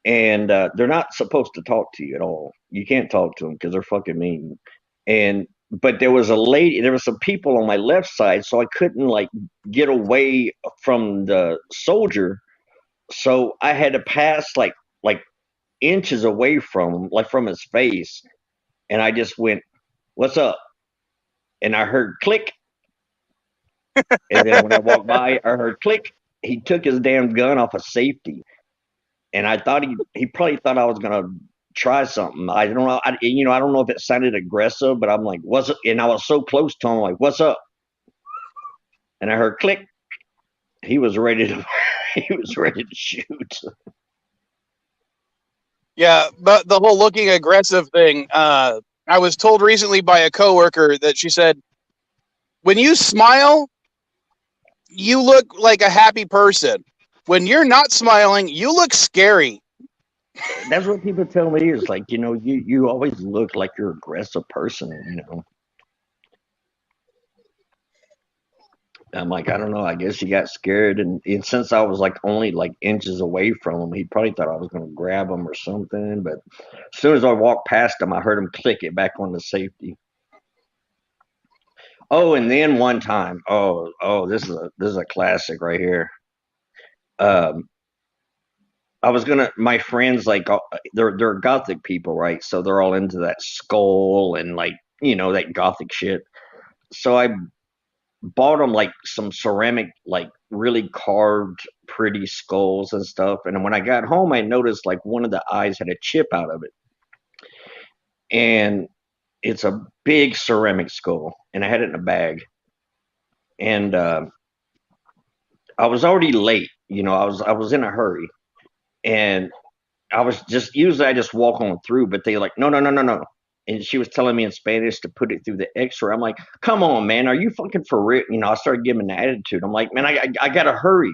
and they're not supposed to talk to you at all. You can't talk to them because they're fucking mean. But there was some people on my left side, so I couldn't like get away from the soldier. So I had to pass like inches away from him, like from his face, and I just went, "What's up?" And I heard click, and then when I walked by, I heard click. He took his damn gun off of safety, and I thought he probably thought I was gonna try something. I don't know. I don't know if it sounded aggressive, but I'm like, "What's up?" And I was so close to him, like, "What's up?" And I heard click. He was ready to he was ready to shoot. Yeah, but the whole looking aggressive thing, I was told recently by a coworker that she said, when you smile, you look like a happy person. When you're not smiling, you look scary. That's what people tell me. Is like, you always look like you're an aggressive person. I'm like, I don't know. I guess he got scared, and since I was like only like inches away from him, he probably thought I was going to grab him or something. But as soon as I walked past him, I heard him click it back on the safety. Oh, and then one time, this is a classic right here. I was my friends, like, they're gothic people, right? So they're all into that skull and like that gothic shit. So I bought them like some ceramic, like really carved, pretty skulls and stuff. And when I got home, I noticed like one of the eyes had a chip out of it, and it's a big ceramic skull, and I had it in a bag. And I was already late. I was in a hurry, and I was usually I just walk on through, but they like, no, no, no, no, no. And she was telling me in Spanish to put it through the X-ray. I'm like, come on, man, are you fucking for real? I started giving an attitude. I'm like, man, I gotta hurry.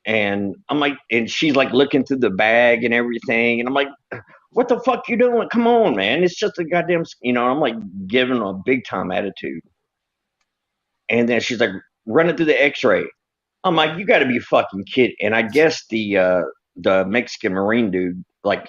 And I'm like, and she's like looking through the bag and everything. And I'm like, what the fuck you doing? Come on, man. It's just a goddamn, I'm like giving a big time attitude. And then she's like, run it through the X-ray. I'm like, you gotta be fucking kidding. And I guess the Mexican Marine dude, like,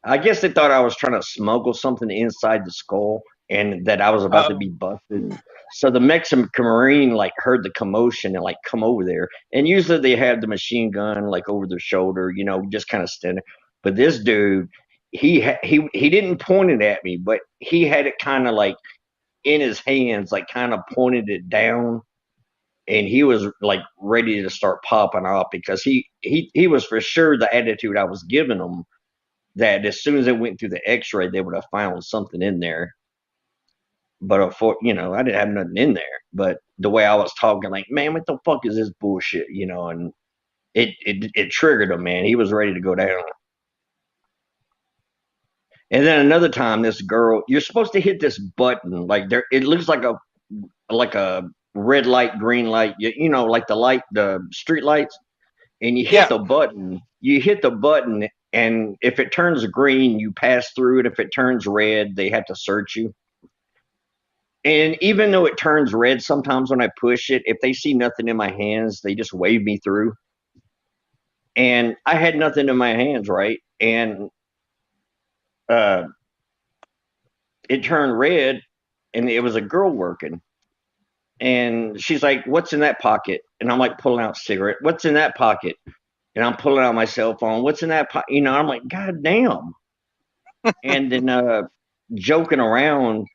I guess they thought I was trying to smuggle something inside the skull and that I was about to be busted. So the Mexican Marine like heard the commotion and like come over there. And usually they have the machine gun like over their shoulder, just kind of standing. But this dude, he didn't point it at me, but he had it kind of like in his hands, like kind of pointed it down. And he was like ready to start popping off because he was for sure the attitude I was giving him, that as soon as it went through the X-ray, they would have found something in there. But I didn't have nothing in there. But the way I was talking, like, man, what the fuck is this bullshit? And it triggered him, man. He was ready to go down. And then another time, this girl, you're supposed to hit this button, like it looks like a red light, green light, like the street lights, and you hit the button. You hit the button, and if it turns green, you pass through it. If it turns red, they have to search you. And even though it turns red, sometimes when I push it, if they see nothing in my hands, they just wave me through. And I had nothing in my hands, right? And it turned red, and it was a girl working. And she's like, "What's in that pocket?" And I'm like, pulling out a cigarette. "What's in that pocket?" And I'm pulling out my cell phone. "What's in that pocket?" I'm like, God damn. And then joking around,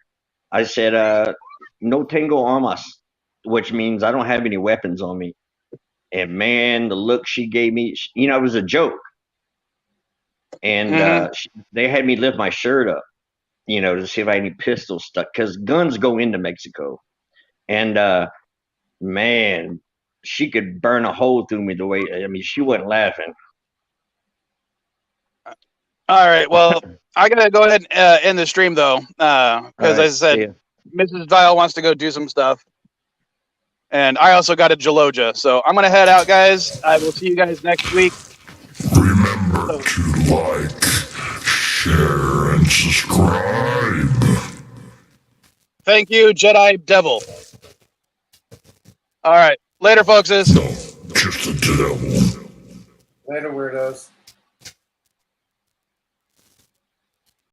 I said, "No tengo armas," which means I don't have any weapons on me. And man, the look she gave me, it was a joke. And they had me lift my shirt up, to see if I had any pistols stuck, because guns go into Mexico. And man, she could burn a hole through me the way, she wasn't laughing. All right. Well, I gotta go ahead and end the stream though, because All right, as I see ya. said, Mrs. Dial wants to go do some stuff, and I also got a Jaloja. So I'm gonna head out, guys. I will see you guys next week. Remember So, to like, share, and subscribe. thank you, Jedi Devil. All right. Later, folks. No, just the devil. Later, weirdos.